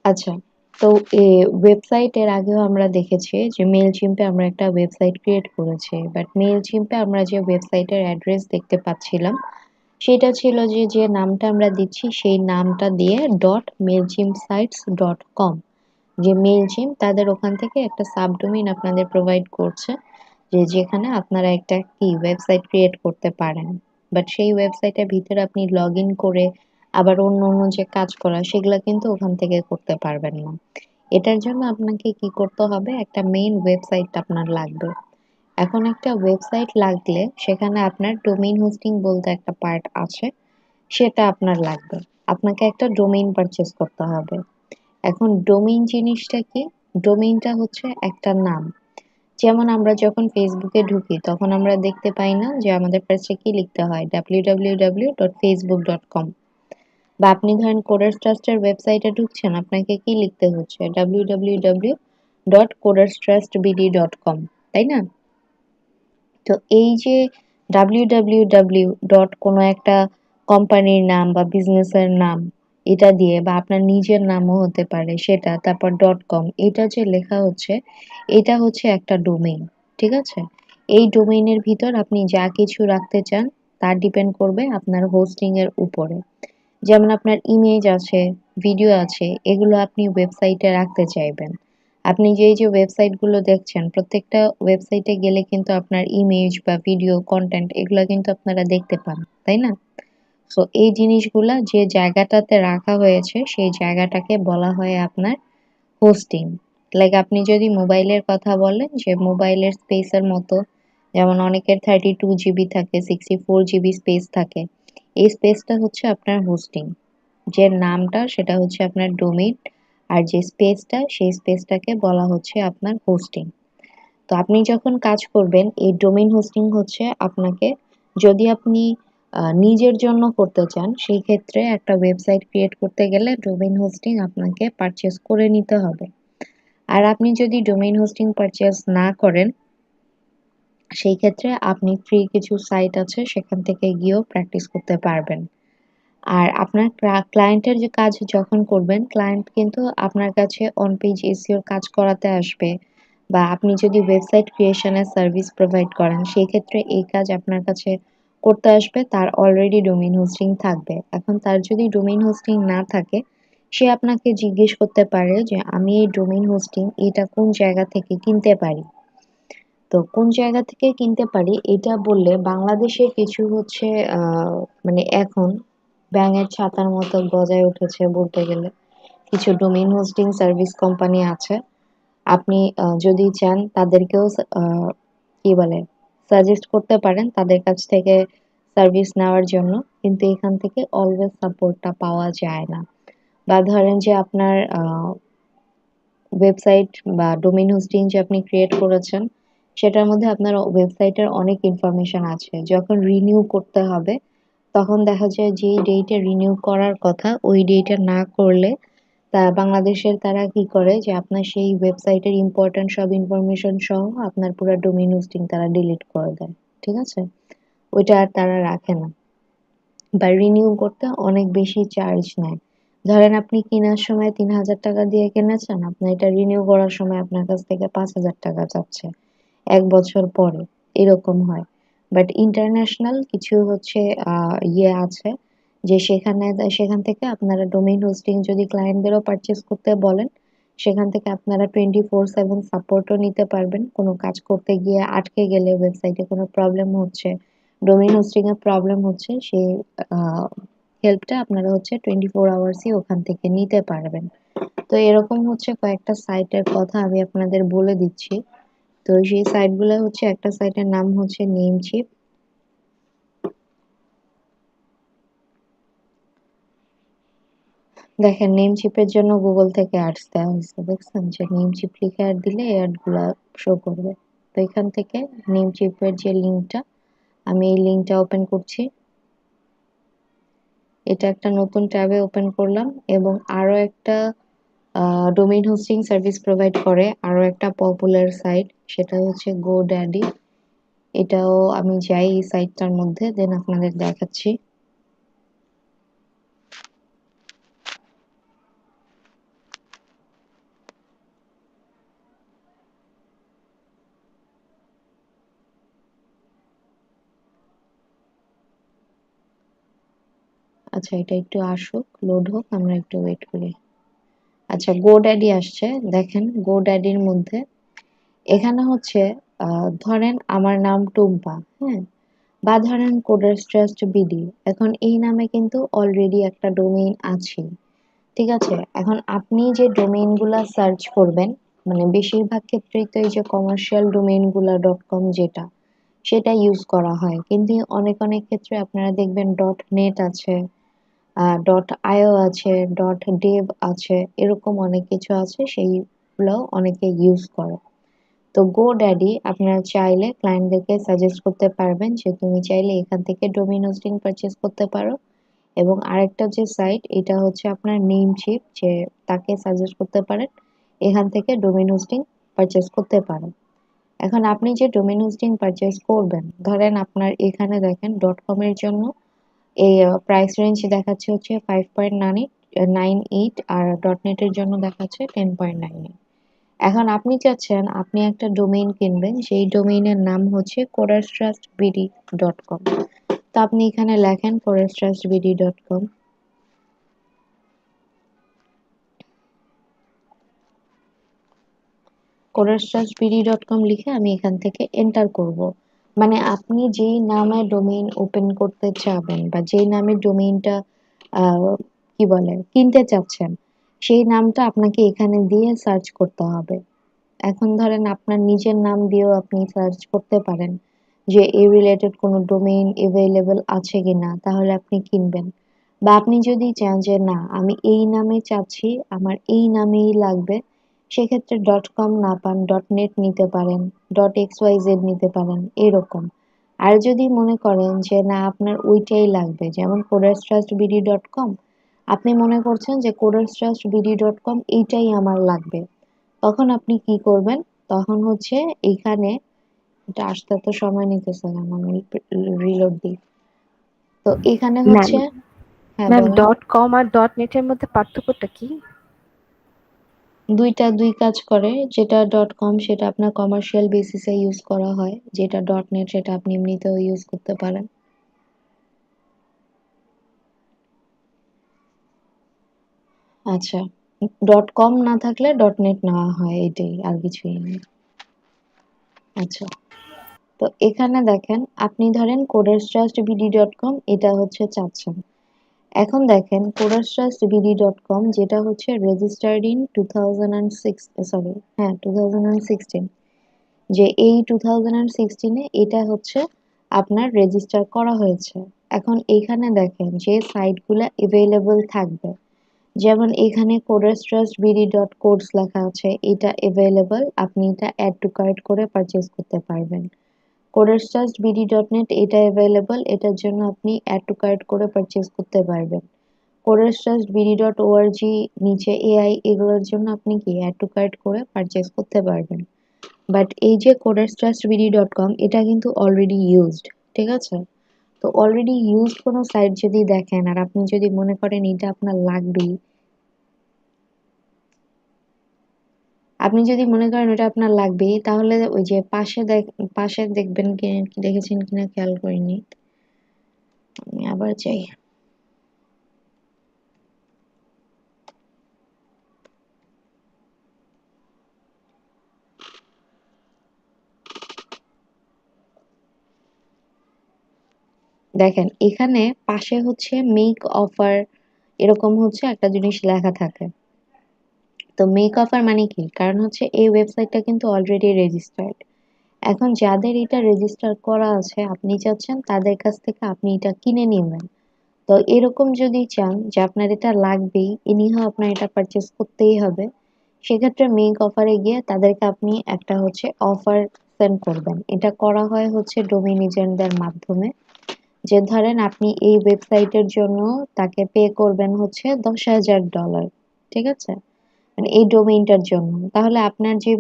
আচ্ছা। তো ওয়েবসাইটের আগেও আমরা দেখেছি যে মেইলচিম্পে আমরা একটা ওয়েবসাইট ক্রিয়েট করেছি। বাট মেইলচিম্পে আমরা যে ওয়েবসাইটের অ্যাড্রেস দেখতে পাচ্ছিলাম, সেটা ছিল যে নামটা আমরা দিচ্ছি সেই নামটা দিয়ে .mailchimpsites.com, যে মেইলচিম্প তাদের ওখান থেকে একটা সাবডোমেইন আপনাদের প্রোভাইড করছে, যেখানে আপনারা একটা ওয়েবসাইট ক্রিয়েট করতে পারেন। বাট সেই ওয়েবসাইটের ভিতরে আপনি লগইন করে আবার অন্য যে কাজ করা সেগুলা কিন্তু ওখান থেকে করতে পারবেন না। এটার জন্য আপনাকে কি করতে হবে, একটা মেইন ওয়েবসাইট আপনার লাগবে। এখন একটা ওয়েবসাইট লাগলে সেখানে আপনার ডোমেইন হোস্টিং বলতে একটা পার্ট আছে, সেটা আপনার লাগবে। আপনাকে একটা ডোমেইন পারচেজ করতে হবে। এখন ডোমেইন জিনিসটা কি? ডোমেইনটা হচ্ছে একটা নাম। যেমন আমরা যখন ফেসবুকে ঢুকি তখন আমরা দেখতে পাই না যে আমাদের কাছে কি লিখতে হয়, www.facebook.com। বা আপনি ধরেন কোডার্স ট্রাস্টের ওয়েবসাইটে ঢুকছেন, আপনাকে কি লিখতে হচ্ছে, www.coderstrustbd.com, তাই না? তো এই যে কোনো একটা কোম্পানির নাম বা বিজনেসের নাম, এটা দিয়ে বা আপনার নিজের নামও হতে পারে সেটা, তারপর .com, এটা যে লেখা হচ্ছে, এটা হচ্ছে একটা ডোমেইন। ঠিক আছে? এই ডোমেইনের ভিতর আপনি যা কিছু রাখতে চান তা ডিপেন্ড করবে আপনার হোস্টিং এর উপরে। যেমন আপনার ইমেজ আছে, ভিডিও আছে, এগুলো আপনি ওয়েবসাইটে রাখতে চাইবেন। আপনি যে ওয়েবসাইটগুলো দেখছেন, প্রত্যেকটা ওয়েবসাইটে গেলে কিন্তু আপনার ইমেজ বা ভিডিও কনটেন্ট এগুলো কিন্তু আপনারা দেখতে পান, তাই না? সো এই জিনিসগুলা যে জায়গাটাতে রাখা হয়েছে সেই জায়গাটাকে বলা হয় আপনার হোস্টিং। লাইক আপনি যদি মোবাইলের কথা বলেন, যে মোবাইলের স্পেসের মতো, যেমন অনেকের 32 GB থাকে, 64 GB স্পেস থাকে, এই স্পেসটা হচ্ছে আপনার হোস্টিং। যে নামটা সেটা হচ্ছে আপনার ডোমেইন, আর যে স্পেসটা সেই স্পেসটাকে বলা হচ্ছে আপনার হোস্টিং। তো আপনি যখন কাজ করবেন, এই ডোমেইন হোস্টিং হচ্ছে আপনাকে, যদি আপনি নিজের জন্য করতে চান সেই ক্ষেত্রে একটা ওয়েবসাইট ক্রিয়েট করতে গেলে ডোমেইন হোস্টিং আপনাকে পারচেজ করে নিতে হবে। আর আপনি যদি ডোমেইন হোস্টিং পারচেজ না করেন, সেই ক্ষেত্রে আপনি ফ্রি কিছু সাইট আছে সেখান থেকে গিয়েও প্র্যাকটিস করতে পারবেন। আর আপনার ক্লায়েন্টের যে কাজ যখন করবেন, ক্লায়েন্ট কিন্তু আপনার কাছে অন পেজ এসইওর কাজ করাতে আসবে, বা আপনি যদি ওয়েবসাইট ক্রিয়েশনের সার্ভিস প্রোভাইড করেন সেই ক্ষেত্রে এই কাজ আপনার কাছে করতে আসবে, তার অলরেডি ডোমেইন হোস্টিং থাকবে। এখন তার যদি ডোমেইন হোস্টিং না থাকে, সে আপনাকে জিজ্ঞেস করতে পারে যে আমি এই ডোমেইন হোস্টিং এটা কোন জায়গা থেকে কিনতে পারি। তো কোন জায়গা থেকে কিনতে পারি এটা বললে, বাংলাদেশে কিছু হচ্ছে মানে এখন ব্যাঙের ছাতার মতো গজায় উঠেছে বলতে গেলে কিছু ডোমেইন হোস্টিং সার্ভিস কোম্পানি আছে। আপনি যদি চান তাদেরকেও কি বলে সাজেস্ট করতে পারেন তাদের কাছ থেকে সার্ভিস নেওয়ার জন্য, কিন্তু এখান থেকে অলওয়েজ সাপোর্টটা পাওয়া যায় না। বা ধরেন যে আপনার ওয়েবসাইট বা ডোমেইন হোস্টিং যে আপনি ক্রিয়েট করেছেন, সেটার মধ্যে আপনার ওয়েবসাইটের অনেক ইনফরমেশন আছে। যখন রিনিউ করতে হবে তখন দেখা যায় যেই ডেটে রিনিউ করার কথা ওই ডেটে না করলে, তা বাংলাদেশের তারা কি করে যে আপনার সেই ওয়েবসাইটের ইম্পর্টেন্ট সব ইনফরমেশন সহ আপনার পুরো ডোমেইন হোস্টিং তারা ডিলিট করে দেয়। ঠিক আছে? ওইটা আর তারা রাখে না। বা রিনিউ করতে অনেক বেশি চার্জ নেয়। ধরেন আপনি কেনার সময় ৩,০০০ টাকা দিয়ে কিনেছেন, আপনার এটা রিনিউ করার সময় আপনার কাছ থেকে ৫,০০০ টাকা চাচ্ছে ১ বছর পরে, এরকম হয়। বাট ইন্টারন্যাশনাল কিছু হচ্ছে আছে, যে সেখান থেকে আপনারা ডোমেইন হোস্টিং যদি ক্লায়েন্টদেরও পারচেজ করতে বলেন, সেখান থেকে আপনারা 24/7 সাপোর্টও নিতে পারবেন। কোনো কাজ করতে গিয়ে আটকে গেলে, ওয়েবসাইটে কোনো প্রবলেম হচ্ছে, ডোমেইন হোস্টিং এর প্রবলেম হচ্ছে, সেই হেল্পটা আপনারা হচ্ছে 24 আওয়ার্সই ওখান থেকে নিতে পারবেন। তো এরকম হচ্ছে কয়েকটা সাইটের কথা আমি আপনাদের বলে দিচ্ছি। তো সেই সাইটগুলো হচ্ছে, একটা সাইটের নাম হচ্ছে নেমচিপ। দেখেন নেমচিপের জন্য গুগল থেকে অ্যাডস দেওয়া হয়েছে, দেখছেন যে নেমচিপ লিখে অ্যাড দিলে এই অ্যাডগুলা শো করবে। তো এখান থেকে নেমচিপের যে লিঙ্কটা, আমি এই লিঙ্কটা ওপেন করছি। এটা একটা নতুন ট্যাবে ওপেন করলাম, এবং আরো একটা ডোমেইন হোস্টিং সার্ভিস প্রোভাইড করে আরো একটা পপুলার সাইট, সেটা হচ্ছে গোড্যাডি। এটাও আমি যাই এই সাইটটার মধ্যে, দেন আপনাদের দেখাচ্ছি। আচ্ছা, এটা একটু আসুক, লোড হোক, আমরা একটু ওয়েট করি। আচ্ছা, GoDaddy আসছে। দেখেন GoDaddyর মধ্যে এখানে হচ্ছে ধরেন আমার নাম টুম্পা, হ্যাঁ? বা ধরেন কোডার্স ট্রাস্ট বিডি। এখন এই নামে কিন্তু অলরেডি একটা ডোমেইন আছে। ঠিক আছে? এখন আপনি যে ডোমেইন গুলা সার্চ করবেন, মানে বেশিরভাগ ক্ষেত্রেই তো এই যে কমার্শিয়াল ডোমেইন গুলা .com যেটা, সেটা ইউজ করা হয়। কিন্তু অনেক অনেক ক্ষেত্রে আপনারা দেখবেন .net আছে, .io আছে, .dev আছে, এরকম অনেক কিছু আছে, সেইগুলোও অনেকে ইউজ করে। তো GoDaddy আপনারা চাইলে ক্লায়েন্টদেরকে সাজেস্ট করতে পারবেন যে তুমি চাইলে এখান থেকে ডোমেইন হোস্টিং পারচেজ করতে পারো। এবং আরেকটা যে সাইট, এটা হচ্ছে আপনার নেমচিপ, যে তাকে সাজেস্ট করতে পারেন এখান থেকে ডোমেইন হোস্টিং পারচেজ করতে পারেন। এখন আপনি যে ডোমেইন হোস্টিং পারচেজ করবেন, ধরেন আপনার এখানে দেখেন .com এর জন্য এই প্রাইস রেঞ্জ দেখাচ্ছে হচ্ছে 5.98 আর .net এর জন্য দেখাচ্ছে 10.98। এখন আপনি চাচ্ছেন আপনি একটা ডোমেইন কিনবেন, সেই ডোমেইনের নাম হচ্ছে codestrustbd.com। তো আপনি এখানে লেখেন codestrustbd.com। codestrustbd.com লিখে আমি এখান থেকে এন্টার করব। মানে আপনি যেই নামে ডোমেইন ওপেন করতে চাবেন বা যেই নামে ডোমেইনটা কি বলে কিনতে চাচ্ছেন, সেই নামটা আপনাকে এখানে দিয়ে সার্চ করতে হবে। এখন ধরেন আপনার নিজের নাম দিয়েও আপনি সার্চ করতে পারেন যে এই রিলেটেড কোনো ডোমেইন এভেইলেবল আছে কিনা, তাহলে আপনি কিনবেন। বা আপনি যদি চান যে না আমি এই নামে চাচ্ছি, আমার এই নামেই লাগবে, সেক্ষেত্রে .com না পান .net নিতে পারেন, .xyz নিতে পারেন, এরকম। আর যদি মনে করেন যে না আপনার ওইটাই লাগবে, যেমন codestrustbd.com, আপনি মনে করছেন যে codestrustbd.com এইটাই আমার লাগবে, তখন আপনি কি করবেন? তখন হচ্ছে এইখানে, এটা আসতে এত সময় নিতেছে কেন, আমি রিলোড দিই। তো এখানে ম্যাম, হচ্ছে, হ্যাঁ ম্যাম বলেন। .com আর .net এর মধ্যে পার্থক্যটা কি? দুইটা দুই কাজ করে। যেটা .com সেটা আপনার কমার্শিয়াল বেসিসে ইউজ করা হয়, যেটা .net সেটা আপনি এমনিতেও ইউজ করতে পারেন। আচ্ছা, .com না থাকলে .net নেওয়া হয়, এটাই, আর কিছুই না। আচ্ছা, তো এখানে দেখেন আপনি ধরেন codestrustbd.com এটা হচ্ছে চাচ্ছেন। এখন দেখেন codestrustbd.com যেটা হচ্ছে রেজিস্টার্ড ইন 2006, সরি হ্যাঁ 2016, যে এই 2016-এ এটা হচ্ছে আপনার রেজিস্টার করা হয়েছে। এখন এখানে দেখেন যে সাইটগুলো এভেইলেবল থাকবে, যেমন এখানে codestrustbd.codes লেখা আছে, এটা এভেইলেবল, আপনি এটা অ্যাড টু কার্ট করে পারচেজ করতে পারবেন। codestrustbd.net এটা এভেইলেবল, এটার জন্য আপনি অ্যাড টু কার্ট করে পারচেজ করতে পারবেন। codestrustbd.org নিচে এআই, এগুলোর জন্য আপনি কি অ্যাড টু কার্ট করে পারচেজ করতে পারবেন। বাট এই যে codestrustbd.com এটা কিন্তু অলরেডি ইউজড, ঠিক আছে? তো অলরেডি ইউজড কোনো সাইট যদি দেখেন আর আপনি যদি মনে করেন এটা আপনার লাগবেই, আপনি যদি মনে করেন ওটা আপনার লাগবেই, তাহলে ওই যে পাশে দেখবেন কি, দেখেছেন কিনা খেয়াল করিনি, আমি আবার চাই। দেখেন এখানে পাশে হচ্ছে মেক অফার, এরকম হচ্ছে একটা জিনিস লেখা থাকে। তো মেক অফার মানে কি? কারণ হচ্ছে এই ওয়েবসাইটটা কিন্তু অলরেডি রেজিস্টার্ড। এখন যাদের এটা রেজিস্টার করা আছে, আপনি চাচ্ছেন তাদের কাছ থেকে আপনি এটা কিনে নিবেন। তো এরকম যদি চান যে আপনার এটা লাগবেই, এনিহাও আপনার এটা পারচেজ করতেই হবে, সেক্ষেত্রে মেক অফারে গিয়ে তাদেরকে আপনি একটা হচ্ছে অফার সেন্ড করবেন। এটা করা হয় হচ্ছে ডোমেইন এজেন্টদের মাধ্যমে। যে ধরেন আপনি এই ওয়েবসাইটের জন্য তাকে পে করবেন হচ্ছে $10,000, ঠিক আছে? মানে এই ডোমেইনটার জন্য। তাহলে আপনার যে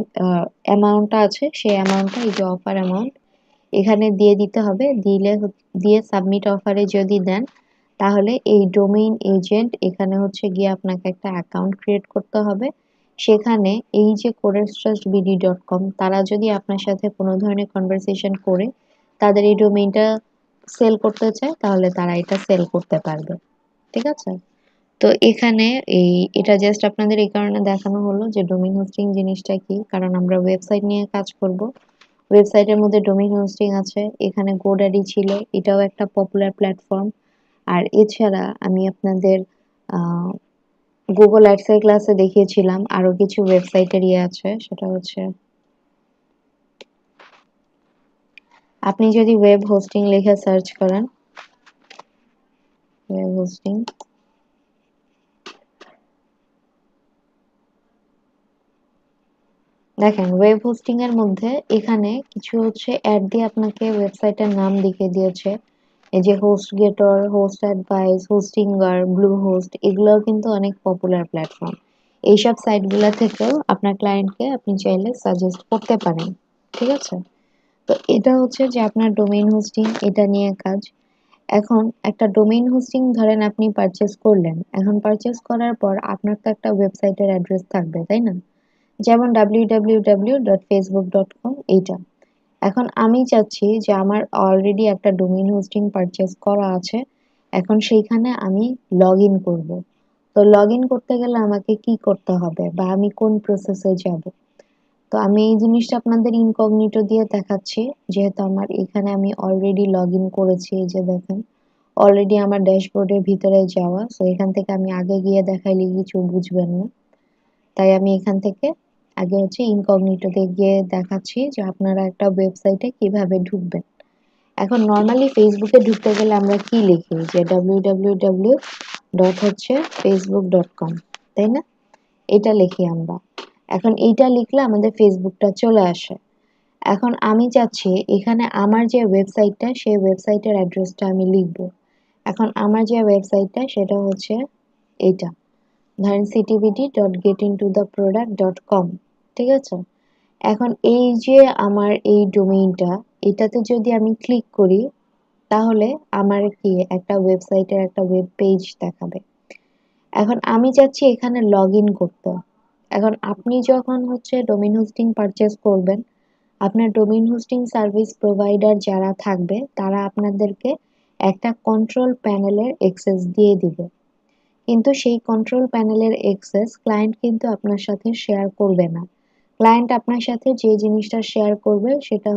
অ্যামাউন্টটা আছে সেই অ্যামাউন্টটা, এই যে অফার অ্যামাউন্ট, এখানে দিয়ে দিতে হবে। দিয়ে সাবমিট অফারে যদি দেন, তাহলে এই ডোমেইন এজেন্ট এখানে হচ্ছে গিয়ে আপনাকে একটা অ্যাকাউন্ট ক্রিয়েট করতে হবে। সেখানে এই যে codestrustbd.com তারা যদি আপনার সাথে কোনো ধরনের কনভারসেশন করে তাদের এই ডোমেইনটা সেল করতে চায়, তাহলে তারা এটা সেল করতে পারবে। ঠিক আছে? তো এখানে এটা জাস্ট আপনাদের এই কারণে দেখানো হলো যে ডোমেইন হোস্টিং জিনিসটা কি, কারণ আমরা ওয়েবসাইট নিয়ে কাজ করব। ওয়েবসাইটের মধ্যে ডোমেইন হোস্টিং আছে, এখানে গোডাডি ছিল, এটাও একটা পপুলার প্ল্যাটফর্ম। আর এছাড়া আমি আপনাদের গুগল অ্যাডসের ক্লাসে দেখিয়েছিলাম আরো কিছু ওয়েবসাইটের আছে, সেটা হচ্ছে আপনি যদি ওয়েব হোস্টিং লিখে সার্চ করেন, ওয়েব হোস্টিং, দেখেন ওয়েব হোস্টিং এর মধ্যে এখানে কিছু অ্যাড দিয়ে আপনাকে ওয়েবসাইটের নাম দেখিয়ে দিয়েছে। এই যে HostGator, host advice, Hostinger, Bluehost, এগুলোও কিন্তু অনেক পপুলার প্ল্যাটফর্ম। এইসব সাইটগুলো থেকেও আপনার ক্লায়েন্টকে আপনি চাইলে সাজেস্ট করতে পারেন। ঠিক আছে? তো এটা যে আপনার ডোমেইন হোস্টিং, এটা নিয়ে কাজ। এখন একটা ডোমেইন হোস্টিং ধরেন আপনি পারচেজ করলেন, এখন পারচেজ করার পর আপনার তো একটা ওয়েবসাইটের অ্যাড্রেস থাকবে, তাই না? যেমন www.facebook.com, এইটা। এখন আমি চাচ্ছি যে আমার অলরেডি একটা ডোমেইন হোস্টিং পারচেজ করা আছে, এখন সেইখানে আমি লগ ইন করবো। তো লগ ইন করতে গেলে আমাকে কি করতে হবে বা আমি কোন প্রসেসে যাব? তো আমি এই জিনিসটা আপনাদের ইনকগনিটো দিয়ে দেখাচ্ছি, যেহেতু আমার এখানে আমি অলরেডি লগ ইন করেছি। এই যে দেখেন, অলরেডি আমার ড্যাশবোর্ডের ভিতরে যাওয়া, সো এখান থেকে আমি আগে গিয়ে দেখাইলে কিছু বুঝবেন না, তাই আমি এখান থেকে আগে ইনকগনিটোতে গিয়ে দেখাচ্ছি যে আপনারা একটা ওয়েবসাইটে কিভাবে ঢুকবেন। এখন নর্মালি ফেসবুকে ঢুকতে গেলে আমরা কি লিখি, যে www.facebook.com, তাই না? এটা লিখি আমরা। এখন এইটা লিখলে আমাদের ফেসবুকটা চলে আসে। এখন আমি চাচ্ছি এখানে আমার যে ওয়েবসাইটটা, সেই ওয়েবসাইটের অ্যাড্রেসটা আমি লিখব। এখন আমার যে ওয়েবসাইটটা সেটা এটা, ধরেন ctvd.getintotheproduct.com, ঠিক আছে? এখন এই যে আমার এই ডোমেইনটা, এটাতে যদি আমি ক্লিক করি, তাহলে আমার কি একটা ওয়েবসাইটের একটা ওয়েব পেজ দেখাবে। এখন আমি চাচ্ছি এখানে লগ ইন করতে। এখন আপনি যখন ডোমেইন হোস্টিং পারচেজ করবেন, আপনার ডোমেইন হোস্টিং সার্ভিস প্রোভাইডার যারা থাকবে তারা আপনাদেরকে একটা কন্ট্রোল প্যানেলের অ্যাক্সেস দিয়ে দিবে। কিন্তু সেই কন্ট্রোল প্যানেলের অ্যাক্সেস ক্লায়েন্ট কিন্তু আপনার সাথে শেয়ার করবে না। ক্লায়েন্ট আপনার সাথে যে জিনিসটা শেয়ার করবে সেটা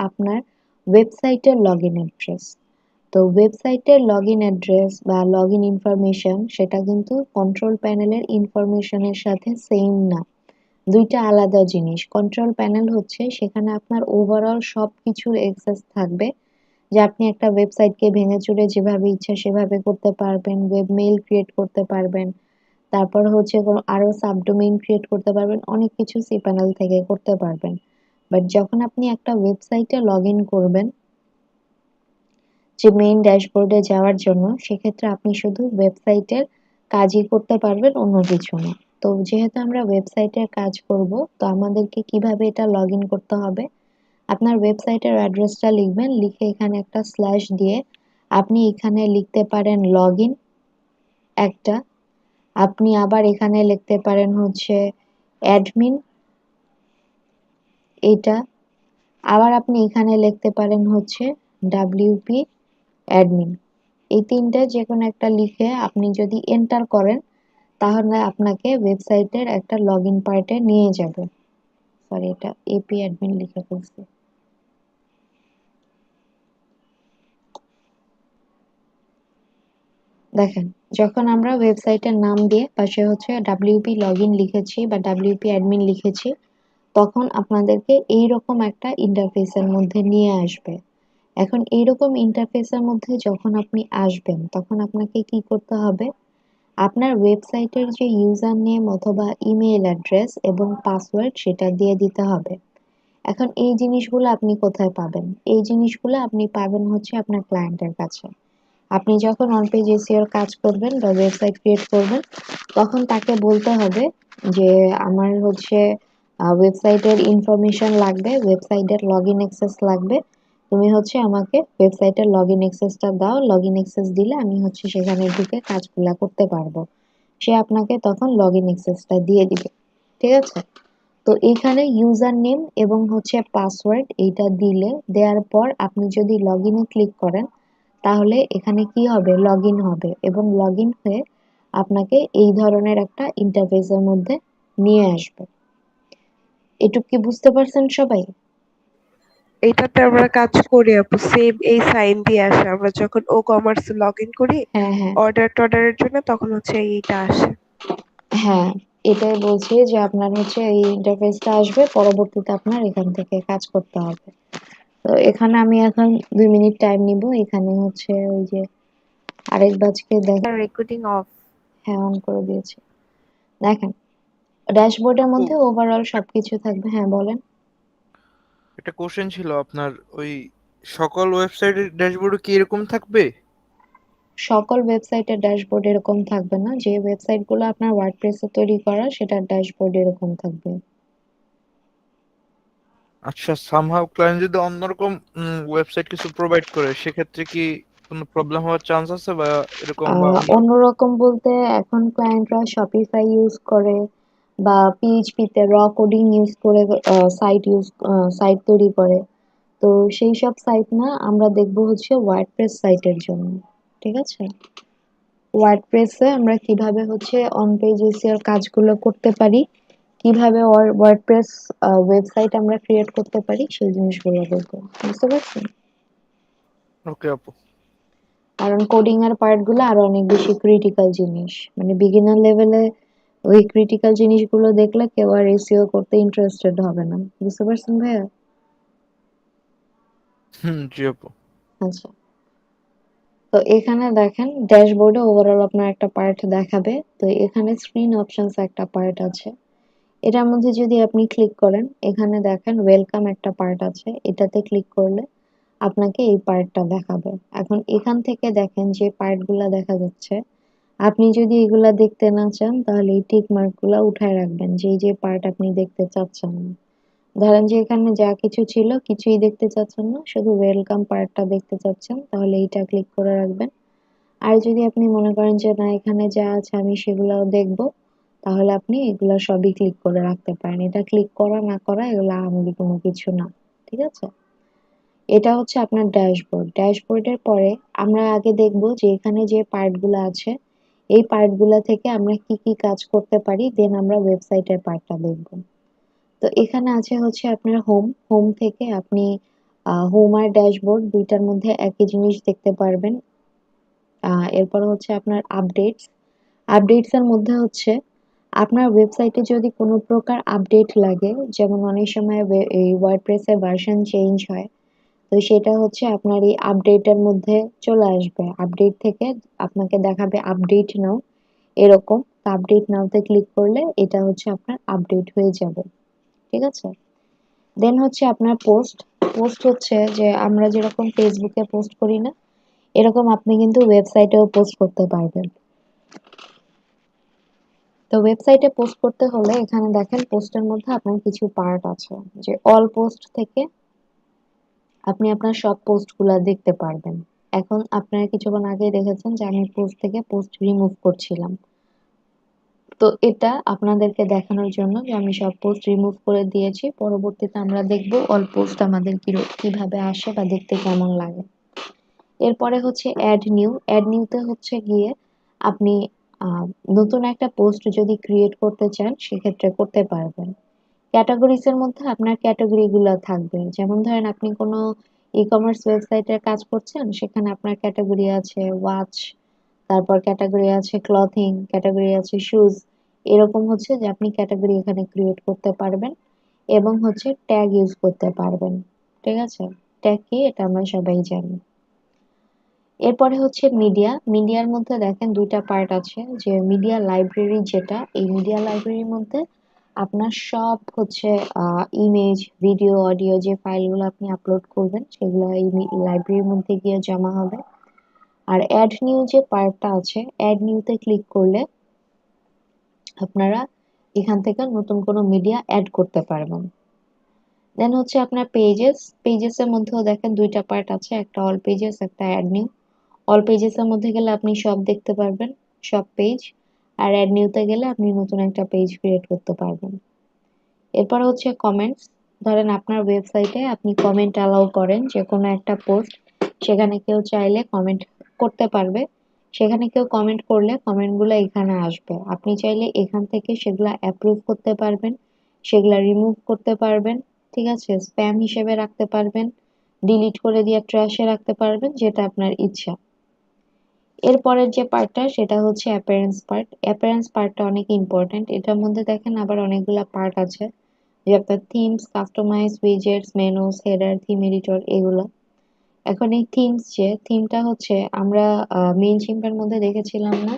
আপনার ওয়েবসাইটের লগইন অ্যাড্রেস। তো ওয়েবসাইটের লগইন অ্যাড্রেস বা লগইন ইনফরমেশন সেটা কিন্তু কন্ট্রোল প্যানেলের ইনফরমেশনের সাথে সেম না, দুইটা আলাদা জিনিস। কন্ট্রোল প্যানেল সেখানে আপনার ওভারঅল সবকিছুর অ্যাক্সেস থাকবে, যে আপনি একটা ওয়েবসাইটকে ভেঙে চুরে যেভাবে ইচ্ছা সেভাবে করতে পারবেন, ওয়েব মেইল ক্রিয়েট করতে পারবেন, তারপর কোনো আরো সাবডোমেইন ক্রিয়েট করতে পারবেন, অনেক কিছু সি প্যানেল থেকে করতে পারবেন। বাট যখন আপনি একটা ওয়েবসাইটে লগ ইন করবেন যে মেইন ড্যাশবোর্ডে যাওয়ার জন্য, সেক্ষেত্রে আপনি শুধু ওয়েবসাইটের কাজই করতে পারবেন, অন্য কিছু না। তো যেহেতু আমরা ওয়েবসাইটের কাজ করব, তো আমাদেরকে কিভাবে এটা লগ ইন করতে হবে, আপনার ওয়েবসাইটের অ্যাড্রেসটা লিখবেন, লিখে এখানে একটা স্ল্যাশ দিয়ে আপনি এখানে লিখতে পারেন লগ ইন একটা, আপনি আবার এখানে লিখতে পারেন অ্যাডমিন, এটা, আবার আপনি এখানে লিখতে পারেন ডাব্লিউপি অ্যাডমিন। এই তিনটে যে কোনো একটা লিখে আপনি যদি এন্টার করেন, তাহলে আপনাকে ওয়েবসাইটের একটা লগ ইন পার্টে নিয়ে যাবে। সরি, এটা এপি অ্যাডমিন লিখে ফেলছি। দেখেন, যখন আমরা ওয়েবসাইটের নাম দিয়ে পাশে ডাব্লিউপি লগ ইন লিখেছি বা ডাব্লিউপি অ্যাডমিন লিখেছি, তখন আপনাদেরকে এইরকম একটা ইন্টারফেসের মধ্যে নিয়ে আসবে। এখন এইরকম ইন্টারফেসের মধ্যে যখন আপনি আসবেন, তখন আপনাকে কি করতে হবে, আপনার ওয়েবসাইটের যে ইউজার নেম অথবা ইমেল অ্যাড্রেস এবং পাসওয়ার্ড সেটা দিয়ে দিতে হবে। এখন এই জিনিসগুলো আপনি কোথায় পাবেন? এই জিনিসগুলো আপনি পাবেন আপনার ক্লায়েন্টের কাছে। আপনি যখন অন পেজ এসইওর কাজ করবেন বা ওয়েবসাইট ক্রিয়েট করবেন, তখন তাকে বলতে হবে যে আমার ওয়েবসাইটের ইনফরমেশন লাগবে, ওয়েবসাইটের লগ ইন অ্যাক্সেস লাগবে, তুমি আমাকে ওয়েবসাইটের লগ ইন অ্যাক্সেসটা দাও, লগ ইন অ্যাক্সেস দিলে আমি সেখানে ঢুকে কাজগুলা করতে পারবো। সে আপনাকে তখন লগ ইন অ্যাক্সেসটা দিয়ে দিবে। ঠিক আছে? তো এখানে ইউজার নেম এবং পাসওয়ার্ড এইটা দেওয়ার পর আপনি যদি লগ ইনে ক্লিক করেন, তাহলে এখানে কি হবে, লগ ইন হবে এবং লগ ইন হয়ে আপনাকে এই ধরনের একটা ইন্টারফেসের মধ্যে নিয়ে আসবে। এটুকু কি বুঝতে পারছেন সবাই? এটাতে আমরা কাজ করি আপু, সেম এই সাইন দিয়ে আসে আমরা যখন ও কমার্স লগ ইন করি হ্যাঁ হ্যাঁ অর্ডার টর্ডারের জন্য, তখন হচ্ছে এইটা আসে। হ্যাঁ, এটাই বলছি যে আপনার হচ্ছে এই ইন্টারফেসটা আসবে, পরবর্তীতে আপনার এখান থেকে কাজ করতে হবে। তো এখানে আমি এখন 2 মিনিট টাইম নিব। এখানে হচ্ছে ওই যে আরেক বাজকে দেখ, রেকর্ডিং অফ। হ্যাঁ অন করে দিয়েছি। দেখেন ড্যাশবোর্ডের আপু, মধ্যে ওভারঅল সবকিছু থাকবে। হ্যাঁ বলেন। একটা কোশ্চেন ছিল আপনার, ওই সকল ওয়েবসাইটের ড্যাশবোর্ড কি এরকম থাকবে? সকল ওয়েবসাইটের ড্যাশবোর্ড এরকম থাকবে না। যে ওয়েবসাইটগুলো আপনার ওয়ার্ডপ্রেসে তৈরি করা সেটার ড্যাশবোর্ড এরকম থাকবে। আচ্ছা, সামহাউ ক্লায়েন্ট যদি অন্যরকম ওয়েবসাইট কিছু প্রোভাইড করে, সেক্ষেত্রে কি কোনো প্রবলেম হওয়ার চান্স আছে বা এরকম বা অন্যরকম? অন্যরকম বলতে এখন ক্লায়েন্টরা শপিফাই ইউজ করে বা পিএইচপিতে র কোডিং ইউজ করে সাইট তৈরি করে। তো সেই সব সাইট না, আমরা দেখবো হচ্ছে ওয়ার্ডপ্রেস সাইটের জন্য। ঠিক আছে? ওয়ার্ডপ্রেসে আমরা কিভাবে হচ্ছে অন পেজ এসইও কাজগুলো করতে পারি, কিভাবে ওয়ার্ডপ্রেস ওয়েবসাইট আমরা ক্রিয়েট করতে পারি, সেই জিনিসগুলো দেখবো। বুঝতে পারছেন? ওকে আপু। কারণ কোডিং এর পার্ট গুলো আরো অনেক বেশি ক্রিটিক্যাল জিনিস, মানে বিগিনার লেভেলে ওই ক্রিটিক্যাল জিনিসগুলো দেখলে কেউ আর এসইও করতে ইন্টারেস্টেড হবে না। বুঝতে পারছেন ভাইয়া? জি আপু। আচ্ছা, তো এখানে দেখেন ড্যাশবোর্ডে ওভারঅল আপনার একটা পার্ট দেখাবে। তো এখানে স্ক্রিন অপশনস একটা পার্ট আছে, এটার মধ্যে যদি আপনি ক্লিক করেন, এখানে দেখেন ওয়েলকাম একটা পার্ট আছে, এটাতে ক্লিক করলে আপনাকে এই পার্টটা দেখাবে। এখন এখান থেকে দেখেন যে পার্টগুলা দেখা যাচ্ছে, আপনি যদি এগুলা দেখতে না চান তাহলে এই টিক মার্ক গুলা উঠায় রাখবেন, যে যে পার্ট আপনি দেখতে চাচ্ছেন না। ধরেন যে এখানে যা কিছু ছিল কিছুই দেখতে চাচ্ছেন না, শুধু ওয়েলকাম পার্টটা দেখতে চাচ্ছেন, তাহলে এইটা ক্লিক করে রাখবেন। আর যদি আপনি মনে করেন যে না এখানে যা আছে আমি সেগুলাও দেখবো, তাহলে আপনি এগুলা সবই ক্লিক করে রাখতে পারেন। এটা ক্লিক করা না করা এগুলা আহামরি কোনো কিছু না। ঠিক আছে? এটা হচ্ছে আপনার ড্যাশবোর্ড। ড্যাশবোর্ডের পরে আমরা আগে দেখব যে এখানে যে পার্টগুলো আছে এই পার্টগুলা থেকে আমরা কি কি কাজ করতে পারি, দেন আমরা ওয়েবসাইটের পার্টটা দেখব। তো এখানে আছে হচ্ছে আপনার হোম। হোম থেকে আপনি হোম আর ড্যাশবোর্ড দুইটার মধ্যে একই জিনিস দেখতে পারবেন। এরপর হচ্ছে আপনার আপডেটস। আপডেটস এর মধ্যে হচ্ছে আপনার ওয়েবসাইটে যদি কোনো প্রকার আপডেট লাগে, যেমন অনেক সময় এই ওয়ার্ডপ্রেসে ভার্সন চেঞ্জ হয়, তো সেটা হচ্ছে আপনার এই আপডেটের মধ্যে চলে আসবে। আপডেট থেকে আপনাকে দেখাবে আপডেট নাও এরকম। আপডেট নাওতে ক্লিক করলে এটা হচ্ছে আপনার আপডেট হয়ে যাবে। ঠিক আছে? দেন হচ্ছে আপনার পোস্ট। পোস্ট হচ্ছে যে আমরা যেরকম ফেসবুকে পোস্ট করি না, এরকম আপনি কিন্তু ওয়েবসাইটেও পোস্ট করতে পারবেন। তো ওয়েবসাইটে পোস্ট করতে হলে এখানে দেখেন পোস্টের মধ্যে আপনার কিছু পার্ট আছে, যে অল পোস্ট থেকে আপনি আপনার সব পোস্টগুলা দেখতে পারবেন। এখন আপনারা কিছুক্ষণ আগেই দেখেছেন যে আমি পোস্ট থেকে পোস্ট রিমুভ করছিলাম। তো এটা আপনাদেরকে দেখানোর জন্য যে আমি সব পোস্ট রিমুভ করে দিয়েছি। পরবর্তীতে আমরা দেখব অল পোস্ট আমাদের কিভাবে আসে বা দেখতে কেমন লাগে। এরপরে হচ্ছে অ্যাড নিউ। অ্যাড নিউতে হচ্ছে গিয়ে আপনি আহ, নতুন একটা পোস্ট যদি ক্রিয়েট করতে চান সেক্ষেত্রে করতে পারবেন। ক্যাটাগরিজ এর মধ্যে আপনার ক্যাটাগরি গুলো থাকবে, যেমন ধরেন আপনি কোনো ই কমার্স ওয়েবসাইটের কাজ করছেন, সেখানে আপনার ক্যাটাগরি আছে ওয়াচ, তারপর ক্যাটাগরি আছে ক্লথিং, ক্যাটাগরি আছে শুজ। এরকম হচ্ছে যে আপনি ক্যাটাগরি এখানে ক্রিয়েট করতে পারবেন এবং হচ্ছে ট্যাগ ইউজ করতে পারবেন। ঠিক আছে? ট্যাগ কি এটা আমরা সবাই জানি। এরপরে হচ্ছে মিডিয়া। মিডিয়ার মধ্যে দেখেন দুইটা পার্ট আছে, যে মিডিয়া লাইব্রেরি, যেটা এই মিডিয়া লাইব্রেরির মধ্যে আপনার সব হচ্ছে ইমেজ ভিডিও অডিও যে ফাইলগুলো আপনি আপলোড করবেন সেগুলো এই লাইব্রেরির মধ্যে গিয়ে জমা হবে। আর অ্যাড নিউ যে পার্টটা আছে, অ্যাড নিউতে ক্লিক করলে আপনারা এখান থেকে নতুন কোনো মিডিয়া অ্যাড করতে পারবেন। দেন হচ্ছে আপনার পেজেস। পেজেস এর মধ্যেও দেখেন দুইটা পার্ট আছে, একটা অল পেজেস, একটা অ্যাড নিউ। অল পেজেস এর মধ্যে গেলে আপনি সব দেখতে পারবেন, সব পেজ। আর অ্যাড নিউতে গেলে আপনি নতুন একটা পেজ ক্রিয়েট করতে পারবেন। এরপর হচ্ছে কমেন্টস। ধরেন আপনার ওয়েবসাইটে আপনি কমেন্ট অ্যালাউ করেন যে কোনো একটা পোস্ট সেখানে কেউ চাইলে কমেন্ট করতে পারবে। সেখানে কেউ কমেন্ট করলে কমেন্টগুলো এখানে আসবে। আপনি চাইলে এখান থেকে সেগুলা অ্যাপ্রুভ করতে পারবেন, সেগুলা রিমুভ করতে পারবেন, ঠিক আছে? স্প্যাম হিসেবে রাখতে পারবেন, ডিলিট করে দিয়ে ট্র্যাশে রাখতে পারবেন, যেটা আপনার ইচ্ছা। এরপরের যে পার্টটা সেটা হচ্ছে অ্যাপিয়ারেন্স পার্ট। অ্যাপিয়ারেন্স পার্টটা অনেক ইম্পর্ট্যান্ট। এটার মধ্যে দেখেন আবার অনেকগুলা পার্ট আছে, যে আপনার themes, customize, widgets, menus, header, theme editor এগুলা। এখন এই থিমস, যে থিমটা হচ্ছে আমরা মেইনশিম্পের মধ্যে দেখেছিলাম না,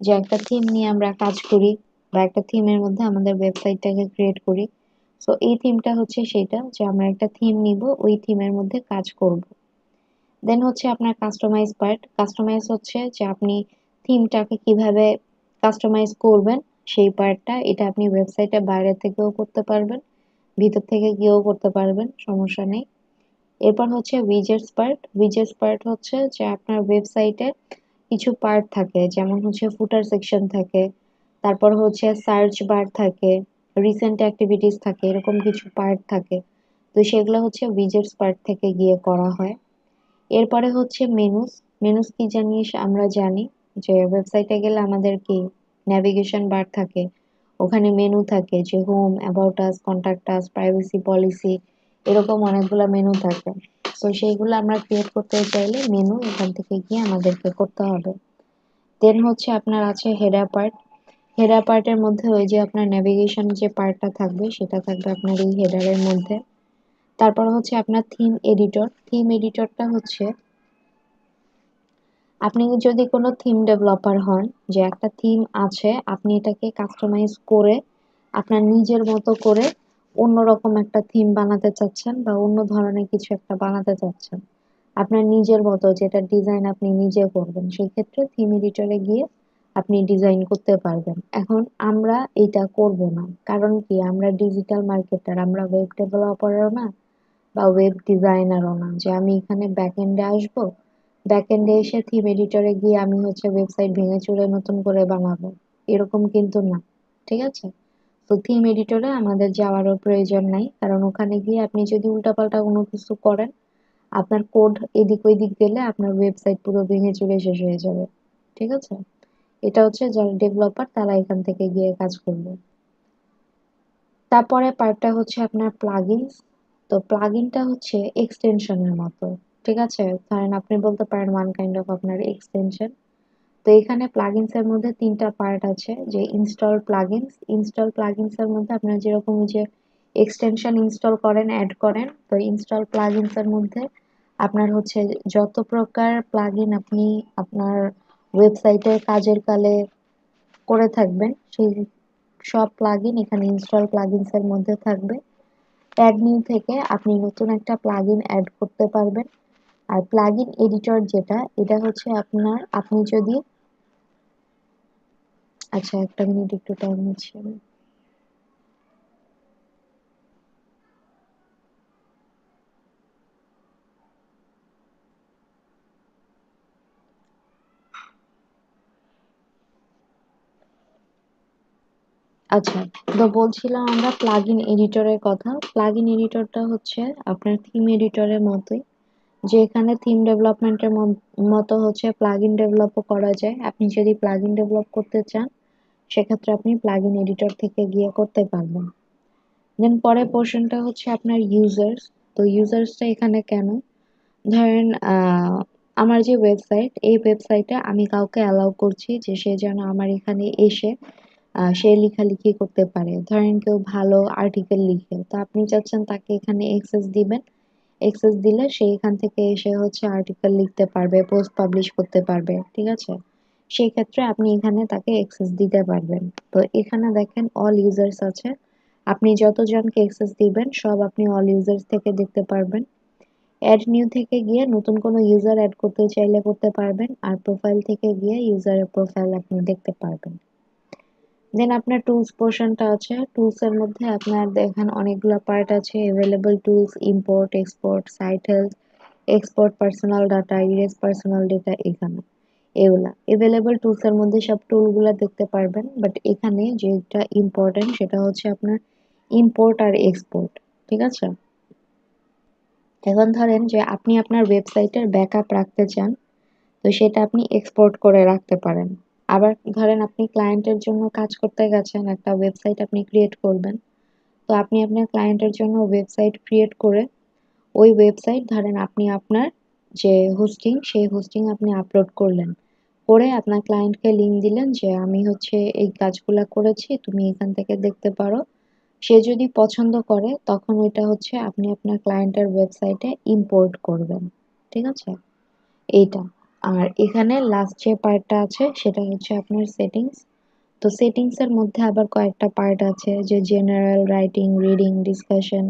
যে একটা থিম নিয়ে আমরা কাজ করি বা একটা থিমের মধ্যে আমাদের ওয়েবসাইটটাকে ক্রিয়েট করি। সো এই থিমটা হচ্ছে সেটা, যে আমরা একটা থিম নিব, ওই থিমের মধ্যে কাজ করব। দেন হচ্ছে আপনার কাস্টমাইজ পার্ট। কাস্টমাইজ হচ্ছে যে আপনি থিমটাকে কিভাবে কাস্টমাইজ করবেন, সেই পার্টটা। এটা আপনি ওয়েবসাইটের বাইরে থেকেও করতে পারবেন, ভিতর থেকে গিয়েও করতে পারবেন, সমস্যা নেই। এরপর হচ্ছে উইজেটস পার্ট। উইজেটস পার্ট হচ্ছে যে আপনার ওয়েবসাইটে কিছু পার্ট থাকে, যেমন হচ্ছে ফুটার সেকশন থাকে, তারপর হচ্ছে সার্চ বার থাকে, রিসেন্ট অ্যাক্টিভিটিস থাকে, এরকম কিছু পার্ট থাকে। তো সেগুলো হচ্ছে উইজেটস পার্ট থেকে গিয়ে করা হয়। এরপরে হচ্ছে মেনুস। মেনুস কি জিনিস আমরা জানি, যে ওয়েবসাইটে গেলে আমাদের কি ন্যাভিগেশন বার থাকে, ওখানে মেনু থাকে, যে home, about us, contact us, privacy policy, এরকম অনেকগুলো মেনু থাকে। তো সেইগুলো আমরা ক্রিয়েট করতে চাইলে মেনু এখান থেকে গিয়ে আমাদেরকে করতে হবে। দেন হচ্ছে আপনার আছে হেডার পার্ট। হেডার পার্টের মধ্যে ওই যে আপনার ন্যাভিগেশন যে পার্টটা থাকবে, সেটা থাকবে আপনার এই হেডারের মধ্যে। তারপর হচ্ছে আপনার থিম এডিটর। থিম এডিটরটা হচ্ছে আপনি যদি কোনো থিম ডেভেলপার হন, যে একটা থিম আছে, আপনি এটাকে কাস্টমাইজ করে আপনার নিজের মতো করে অন্যরকম একটা থিম বানাতে চাচ্ছেন, বা অন্য ধরনের কিছু একটা বানাতে চাচ্ছেন আপনার নিজের মতো, যেটা ডিজাইন আপনি নিজে করবেন, সেই ক্ষেত্রে থিম এডিটরে গিয়ে আপনি ডিজাইন করতে পারবেন। এখন আমরা এটা করব না, কারণ কি, আমরা ডিজিটাল মার্কেটার, আমরা ওয়েব ডেভেলপারও না বা ওয়েব ডিজাইনারও না, যে আমি এখানে ব্যাকএন্ডে আসবো, ব্যাকএন্ডে এসে থিম এডিটরে গিয়ে আমি হচ্ছে ওয়েবসাইট ভেঙে চুরে নতুন করে বানাবো, এরকম কিন্তু না, ঠিক আছে? তো থিম এডিটরে আমাদের যাওয়ারও প্রয়োজন নাই, কারণ ওখানে গিয়ে আপনি যদি উল্টাপাল্টা কোনো কিছু করেন, আপনার কোড এদিক ওইদিক গেলে আপনার ওয়েবসাইট পুরো ভেঙে চুরে শেষ হয়ে যাবে, ঠিক আছে? এটা হচ্ছে যারা ডেভেলপার তারা এখান থেকে গিয়ে কাজ করবে। তারপরে পার্টটা হচ্ছে আপনার প্লাগইনস। তো প্লাগইনটা হচ্ছে এক্সটেনশনের মতো, ঠিক আছে? ধরেন আপনি বলতে পারেন ওয়ান কাইন্ড অফ আপনার এক্সটেনশন। তো এখানে প্লাগইনস এর মধ্যে তিনটা পার্ট আছে, যে ইনস্টল প্লাগইনস। ইনস্টল প্লাগইনস এর মধ্যে আপনার যেরকম যে এক্সটেনশন ইনস্টল করেন, অ্যাড করেন, তো ইনস্টল প্লাগইনস এর মধ্যে আপনার হচ্ছে যত প্রকার প্লাগইন আপনি আপনার ওয়েবসাইটের কাজের কালে করে থাকবেন, সেই সব প্লাগইন এখানে ইনস্টল প্লাগইনস এর মধ্যে থাকবে। অ্যাড নিউ থেকে আপনি নতুন একটা প্লাগইন অ্যাড করতে পারবেন। আর প্লাগইন এডিটর যেটা, এটা হচ্ছে আপনার, আপনি যদি, আচ্ছা একটা মিনিট একটু টাইম নিচ্ছি আমি। আচ্ছা, তো বলছিলাম আমরা প্লাগইন এডিটরের কথা। প্লাগইন এডিটরটা হচ্ছে আপনার থিম এডিটরের মতোই, যে এখানে থিম ডেভেলপমেন্টের মতো হচ্ছে প্লাগইন ডেভেলপও করা যায়। আপনি যদি প্লাগইন ডেভেলপ করতে চান, সেক্ষেত্রে আপনি প্লাগইন এডিটর থেকে গিয়ে করতে পারবেন। দেন পরের পোর্শনটা হচ্ছে আপনার ইউজার্স। তো ইউজার্সটা এখানে কেন, ধরেন আমার যে ওয়েবসাইট, এই ওয়েবসাইটে আমি কাউকে অ্যালাউ করছি যে সে যেন আমার এখানে এসে সে লেখালেখি করতে পারে। ধরেন কেউ ভালো আর্টিকেল লিখে, তো আপনি চাচ্ছেন তাকে এখানে অ্যাক্সেস দিবেন। অ্যাক্সেস দিলে সে এখান থেকে এসে হচ্ছে আর্টিকেল লিখতে পারবে, পোস্ট পাবলিশ করতে পারবে, ঠিক আছে? সেই ক্ষেত্রে আপনি এখানে তাকে অ্যাক্সেস দিতে পারবেন। তো এখানে দেখেন অল ইউজার্স আছে, আপনি যতজনকে অ্যাক্সেস দিবেন সব আপনি অল ইউজার্স থেকে দেখতে পারবেন। অ্যাড নিউ থেকে গিয়ে নতুন কোনো ইউজার অ্যাড করতে চাইলে করতে পারবেন, আর প্রোফাইল থেকে গিয়ে ইউজারের প্রোফাইল আপনি দেখতে পারবেন। দেন আপনার টুলস পোর্শনটা আছে। টুলস এর মধ্যে আপনার দেখেন অনেকগুলো পার্ট আছে, available tools, import, export, site health, export personal data, erase personal data, এখানে এগুলা অ্যাভেলেবল টুলস এর মধ্যে সব টুলগুলা দেখতে পারবেন। বাট এখানে যেটা ইম্পর্টেন্ট সেটা হচ্ছে আপনার ইম্পোর্ট আর এক্সপোর্ট, ঠিক আছে? এখন ধরেন যে আপনি আপনার ওয়েবসাইটের ব্যাকআপ রাখতে চান, তো সেটা আপনি এক্সপোর্ট করে রাখতে পারেন। আবার ধরেন আপনি ক্লায়েন্টের জন্য কাজ করতে গেছেন, একটা ওয়েবসাইট আপনি ক্রিয়েট করবেন। তো আপনি আপনার ক্লায়েন্টের জন্য ওয়েবসাইট ক্রিয়েট করে ওই ওয়েবসাইট ধরেন আপনি আপনার যে হোস্টিং সেই হোস্টিং আপনি আপলোড করলেন, করে আপনার ক্লায়েন্টকে লিঙ্ক দিলেন যে আমি হচ্ছে এই কাজগুলা করেছি, তুমি এখান থেকে দেখতে পারো। সে যদি পছন্দ করে তখন ওইটা হচ্ছে আপনি আপনার ক্লায়েন্টের ওয়েবসাইটে ইম্পোর্ট করবেন। ঠিক আছে? এইটা। আর এখানে লাস্ট যে পার্টটা আছে সেটা হচ্ছে আপনার সেটিংস। তো সেটিংস এর মধ্যে আবার কয়েকটা পার্ট আছে, যে general, writing, reading, discussion,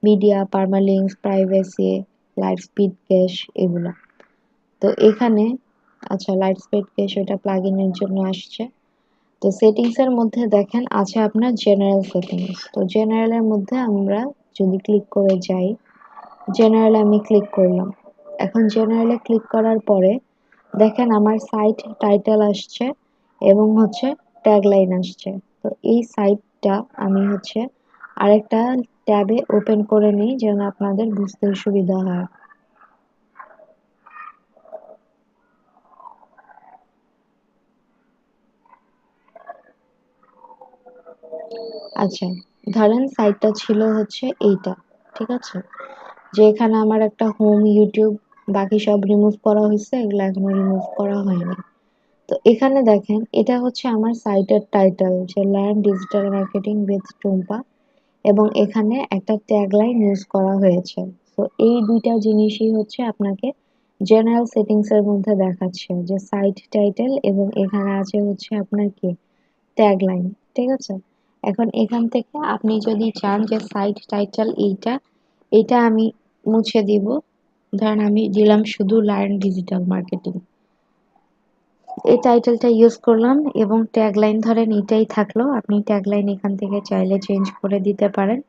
media, permalinks, privacy, light speed cache, এগুলা। তো এখানে আচ্ছা, লাইট স্পিড ক্যাশ ওটা প্লাগইনের জন্য আসছে। তো সেটিংস এর মধ্যে দেখেন আছে আপনার জেনারেল সেটিংস। তো জেনারেলের মধ্যে আমরা যদি ক্লিক করে যাই, জেনারেলে আমি ক্লিক করলাম। এখন জেনারেলে ক্লিক করার পরে দেখেন আমার সাইট টাইটেল আসছে এবং হচ্ছে ট্যাগলাইন আসছে। তো এই সাইটটা আমি হচ্ছে আরেকটা ট্যাবে ওপেন করে নিই যেন আপনাদের বুঝতে সুবিধা হয়। আচ্ছা, ধরেন সাইটটা ছিল হচ্ছে এইটা। ঠিক আছে? যে এখানে আমার একটা হোম, ইউটিউব, বাকি সব রিমুভ করা হয়েছে, এগুলো এখনো রিমুভ করা হয়নি। তো এখানে দেখেন এটা হচ্ছে আমার সাইটের টাইটেল, যে learn digital marketing with Tumpa, এবং এখানে একটা ট্যাগলাইন ইউজ করা হয়েছে। তো এই দুইটা জিনিসই হচ্ছে আপনাকে জেনারেল সেটিংস এর মধ্যে দেখাচ্ছে, যে সাইট টাইটেল এবং এখানে আছে হচ্ছে আপনার কি ট্যাগলাইন। ঠিক আছে? এখন এখান থেকে আপনি যদি চান যে সাইট টাইটেল এইটা, এটা আমি মুছে দিব। ধরেন আমি দিলাম শুধু লার্ন ডিজিটাল মার্কেটিং, এই টাইটেলটা ইউজ করলাম এবং ট্যাগলাইন ধরেন এটাই থাকলো। আপনি ট্যাগলাইন এখান থেকে চাইলে চেঞ্জ করে দিতে পারেন।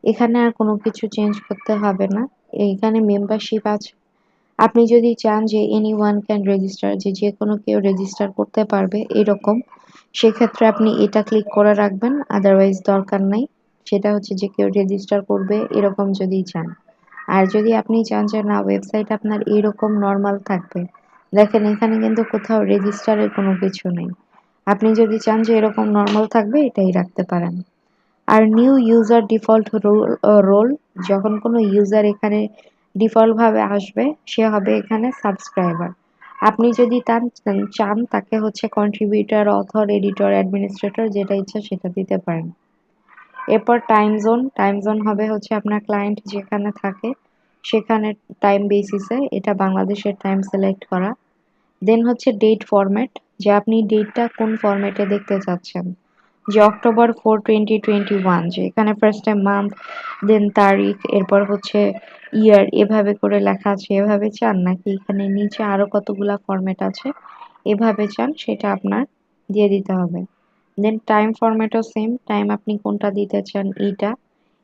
এখানে আর কোনো কিছু চেঞ্জ করতে হবে না। এইখানে মেম্বারশিপ আছে, আপনি যদি চান যে এনি ওয়ান ক্যান রেজিস্টার, যে যে কোনো কেউ রেজিস্টার করতে পারবে এরকম, সেক্ষেত্রে আপনি এটা ক্লিক করে রাখবেন, আদারওয়াইজ দরকার নাই। সেটা হচ্ছে যে কেউ রেজিস্টার করবে এরকম যদি চান। আর যদি আপনি চান যে না, ওয়েবসাইট আপনার এরকম নর্মাল থাকবে, দেখেন এখানে কিন্তু কোথাও রেজিস্টারের কোনো কিছু নেই। আপনি যদি চান যে এরকম নর্মাল থাকবে, এটাই রাখতে পারেন। আর নিউ ইউজার ডিফল্ট রোল, যখন কোনো ইউজার এখানে ডিফল্ট ভাবে আসবে সে হবে এখানে সাবস্ক্রাইবার। আপনি যদি চান তাকে হচ্ছে কন্ট্রিবিউটর, অথর, এডিটর, অ্যাডমিনিস্ট্রেটর, যেটা ইচ্ছা সেটা দিতে পারেন। এরপর টাইম জোন, টাইম জোন হবে হচ্ছে আপনার ক্লায়েন্ট যেখানে থাকে সেখানে টাইম বেসিসে, এটা বাংলাদেশের টাইম সিলেক্ট করা। দেন হচ্ছে ডেট ফরম্যাট, যে আপনি ডেটটা কোন ফরম্যাটে দেখতে চাচ্ছেন, যে October 4, 2021, যে এখানে ফার্স্টে মান্থ, দেন তারিখ, এরপর হচ্ছে ইয়ার, এভাবে করে লেখা আছে, এভাবে চান নাকি এখানে নিচে আরো কতগুলা ফরম্যাট আছে এভাবে চান, সেটা আপনার দিয়ে দিতে হবে। দেন টাইম ফরম্যাটও সেম, টাইম আপনি কোনটা দিতে চান এইটা।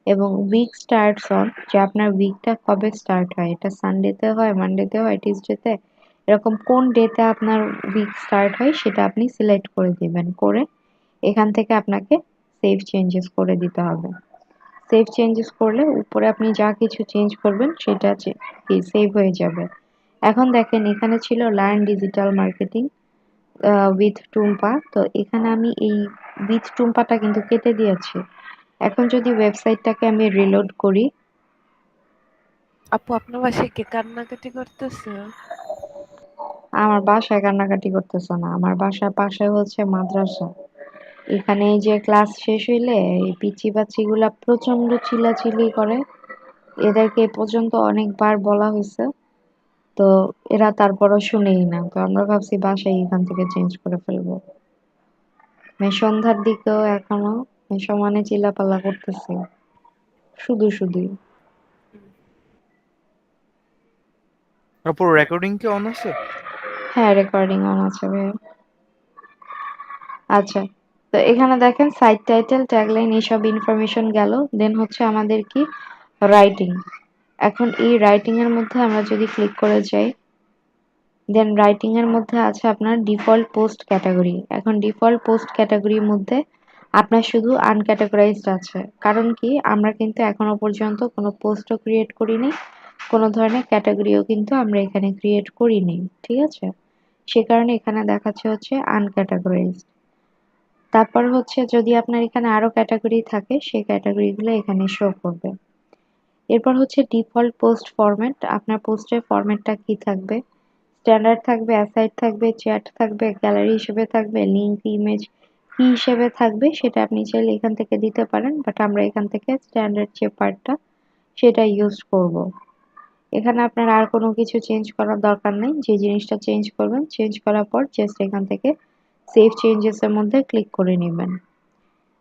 এবং উইক স্টার্টস অন, যে আপনার উইকটা কবে স্টার্ট হয়, এটা সানডেতে হয়, মানডেতে হয়, টিউসডেতে, এরকম কোন ডেতে আপনার উইক স্টার্ট হয় সেটা আপনি সিলেক্ট করে দিবেন। করে এখান থেকে আপনাকে সেভ চেঞ্জেস করে দিতে হবে। সেভ চেঞ্জেস করলে উপরে আপনি যা কিছু চেঞ্জ করবেন সেটা সেভ হয়ে যাবে। এখন দেখেন এখানে ছিল learn digital marketing with Tumpa, তো এখানে আমি এই উইথ টুম্পাটা কিন্তু কেটে দিয়েছি। এখন যদি ওয়েবসাইটটাকে আমি রিলোড করি, আপু আপনার বাসায় কে কান্নাকাটি করতেছে? আমার বাসায় কান্নাকাটি করতেছে না, আমার বাসার পাশে হচ্ছে মাদ্রাসা। এখানে এই যে ক্লাস শেষ হইলে এই পিচ্চি বাচ্চিগুলা প্রচন্ড চিল্লাচিল্লি করে, এদেরকে এ পর্যন্ত অনেকবার বলা হয়েছে, তো এরা তারপরও শুনেই না। তো আমরা ভাবছি বাসায় এখান থেকে চেঞ্জ করে ফেলবো। সন্ধ্যার দিকেও এখনো সমানে চিল্লাপাল্লা করতেছে, শুধু শুধুই। তারপর রেকর্ডিং কি অন আছে? হ্যাঁ, রেকর্ডিং অন আছে ভাই। আচ্ছা, তো এখানে দেখেন সাইট টাইটেল, ট্যাগলাইন, এইসব ইনফরমেশন গেল। দেন হচ্ছে আমাদের কি রাইটিং। এখন এই রাইটিং এর মধ্যে আমরা যদি ক্লিক করে যাই, দেন রাইটিং এর মধ্যে আছে আপনার ডিফল্ট পোস্ট ক্যাটাগরি। এখন ডিফল্ট পোস্ট ক্যাটাগরির মধ্যে আপনার শুধু আনক্যাটাগরাইজড আছে, কারণ কি আমরা কিন্তু এখনো পর্যন্ত কোনো পোস্টও ক্রিয়েট করিনি, কোনো ধরনের ক্যাটাগরিও কিন্তু আমরা এখানে ক্রিয়েট করিনি, ঠিক আছে? সে কারণে এখানে দেখাচ্ছে হচ্ছে আনক্যাটাগরাইজড। তারপর হচ্ছে যদি আপনার এখানে আরো ক্যাটাগরি থাকে সেই ক্যাটাগরিগুলো এখানে শো করবে। এরপর হচ্ছে ডিফল্ট পোস্ট ফরম্যাট। আপনার পোস্টের ফরম্যাটটা কি থাকবে? স্ট্যান্ডার্ড থাকবে, অ্যাসাইড থাকবে, চ্যাট থাকবে, গ্যালারি হিসেবে থাকবে, লিঙ্ক, ইমেজ কি হিসেবে থাকবে সেটা আপনি চাইলে এখান থেকে দিতে পারেন, বাট আমরা এখান থেকে স্ট্যান্ডার্ড যে পার্টটা সেটা ইউজ করব। এখানে আপনার আর কোনো কিছু চেঞ্জ করার দরকার নেই। যে জিনিসটা চেঞ্জ করবেন, চেঞ্জ করার পর জাস্ট এখান থেকে সেভ চেঞ্জেস এর মধ্যে ক্লিক করে নেবেন।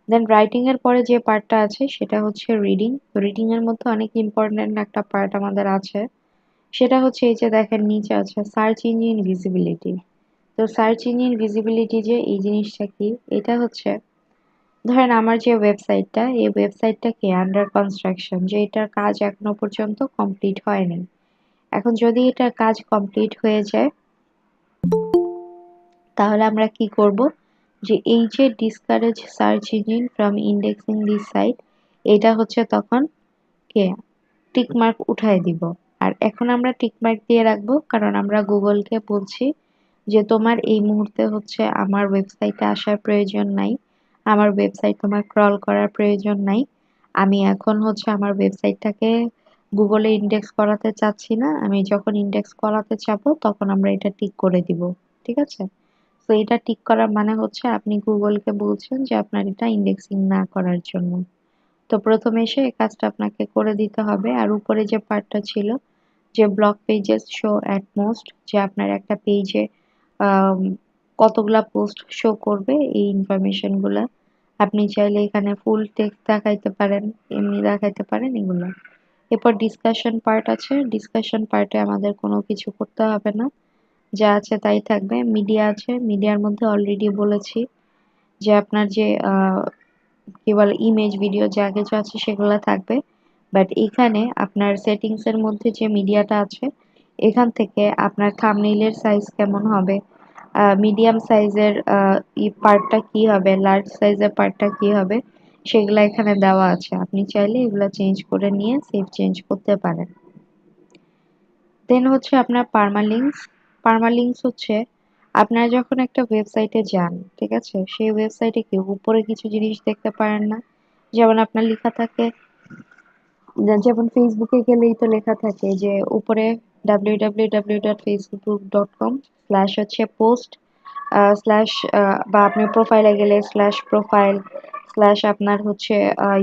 দেন রাইটিং এর পরে যে পার্টটা আছে সেটা হচ্ছে রিডিং। রিডিং এর মধ্যে অনেক ইম্পর্ট্যান্ট একটা পার্ট আমাদের আছে, সেটা হচ্ছে এই যে দেখেন নিচে আছে সার্চ ইঞ্জিন ভিজিবিলিটি। তো সার্চ ইঞ্জিন ভিজিবিলিটি যে এই জিনিসটা কি, এটা হচ্ছে ধরেন আমার যে ওয়েবসাইটটা, এই ওয়েবসাইটটা কি আন্ডার কনস্ট্রাকশন, যে এটার কাজ এখনো পর্যন্ত কমপ্লিট হয়নি। এখন যদি এটার কাজ কমপ্লিট হয়ে যায় তাহলে আমরা কি করব, যে এই যে discourage search engine from indexing this site, এটা হচ্ছে তখন কে টিক মার্ক উঠায় দিব। আর এখন আমরা টিক মার্ক দিয়ে রাখবো কারণ আমরা গুগলকে বলছি যে তোমার এই মুহূর্তে হচ্ছে আমার ওয়েবসাইটে আসার প্রয়োজন নাই, আমার ওয়েবসাইট তোমার ক্রল করার প্রয়োজন নাই, আমি এখন হচ্ছে আমার ওয়েবসাইটটাকে গুগলে ইন্ডেক্স করাতে চাচ্ছি না, আমি যখন ইন্ডেক্স করাতে চাবো তখন আমরা এটা টিক করে দিব, ঠিক আছে? তো এটা টিক করার মানে হচ্ছে আপনি গুগলকে বলছেন যে আপনার এটা ইন্ডেক্সিং না করার জন্য। তো প্রথমে এসে এই কাজটা আপনাকে করে দিতে হবে। আর উপরে যে পার্টটা ছিল যে blog pages show at most, যে আপনার একটা পেজে কতগুলা পোস্ট শো করবে এই ইনফরমেশন গুলা আপনি চাইলে এখানে ফুল টেক্সট দেখাইতে পারেন, এমনি দেখাইতে পারেন এগুলো। এরপর ডিসকাশন পার্ট আছে। ডিসকাশন পার্টে আমাদের কোনো কিছু করতে হবে না, যা আছে তাই থাকবে। মিডিয়া আছে, মিডিয়ার মধ্যে অলরেডি বলেছি যে আপনার যে কি বলে ইমেজ, ভিডিও যা কিছু আছে সেগুলো থাকবে। বাট এখানে আপনার সেটিংস এর মধ্যে যে মিডিয়াটা আছে এখান থেকে আপনার থাম্বনেইলের সাইজ কেমন হবে, মিডিয়াম সাইজের পার্টটা কি হবে, লার্জ সাইজের পার্টটা কি হবে, সেগুলো এখানে দেওয়া আছে। আপনি চাইলে এগুলো চেঞ্জ করে নিয়ে সেভ চেঞ্জ করতে পারেন। দেন হচ্ছে আপনার পার্মালিঙ্কস। পার্মালিঙ্কস হচ্ছে আপনারা যখন একটা ওয়েবসাইটে যান, ঠিক আছে, সেই ওয়েবসাইটে কি উপরে কিছু জিনিস দেখতে পারেন না? যেমন আপনার লেখা থাকে, যেমন ফেসবুকে গেলেই তো লেখা থাকে যে উপরে www.facebook.com/ হচ্ছে পোস্ট স্ল্যাশ, বা আপনি প্রোফাইলে গেলে স্ল্যাশ প্রোফাইল স্ল্যাশ আপনার হচ্ছে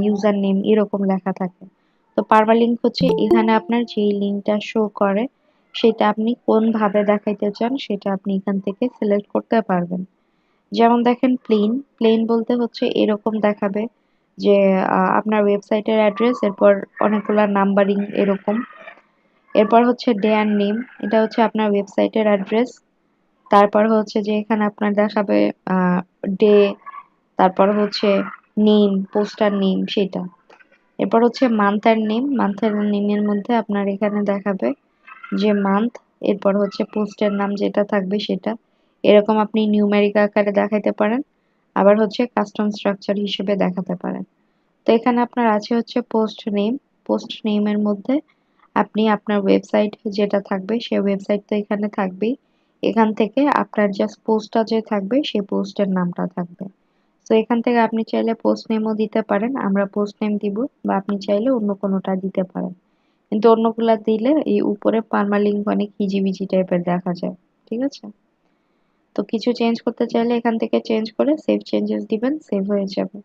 ইউজার নেম এরকম লেখা থাকে। তো পারমালিঙ্ক হচ্ছে এখানে আপনার যেই লিঙ্কটা শো করে সেটা আপনি কোন ভাবে দেখাইতে চান সেটা আপনি এখান থেকে সিলেক্ট করতে পারবেন। যেমন দেখেন প্লেন, প্লেন বলতে হচ্ছে এরকম দেখাবে যে আপনার ওয়েবসাইটের অ্যাড্রেস, এরপর অনেকগুলা নাম্বারিং এরকম। এরপর হচ্ছে ডে অ্যান্ড নেম, এটা হচ্ছে আপনার ওয়েবসাইটের অ্যাড্রেস। তারপর হচ্ছে যে এখানে আপনার দেখাবে ডে, তারপর হচ্ছে নেম, পোস্টার নেম সেটা। এরপর হচ্ছে month and name, month and নেমের মধ্যে আপনার এখানে দেখাবে যে মান্থ, এরপর হচ্ছে পোস্টের নাম যেটা থাকবে সেটা। এরকম আপনি নিউমেরিক আকারে দেখাতে পারেন, আবার হচ্ছে কাস্টম স্ট্রাকচার হিসেবে দেখাতে পারেন। তো এখানে আপনার আছে হচ্ছে পোস্ট নেম। পোস্ট নেমের মধ্যে আপনি আপনার ওয়েবসাইট যেটা থাকবে সেই ওয়েবসাইট তো এখানে থাকবেই, এখান থেকে আপনার জাস্ট পোস্টটা যে থাকবে সেই পোস্টের নামটা থাকবে। তো এখান থেকে আপনি চাইলে পোস্ট নেমও দিতে পারেন, আমরা পোস্ট নেম দিব, বা আপনি চাইলে অন্য কোনোটা দিতে পারেন। কিন্তু অন্যগুলা দিলে এই উপরে পারমালিঙ্ক অনেক হিজিবিজি টাইপের দেখা যায়, ঠিক আছে? তো কিছু চেঞ্জ করতে চাইলে এখান থেকে চেঞ্জ করে সেভ চেঞ্জেস দিবেন, সেভ হয়ে যাবে।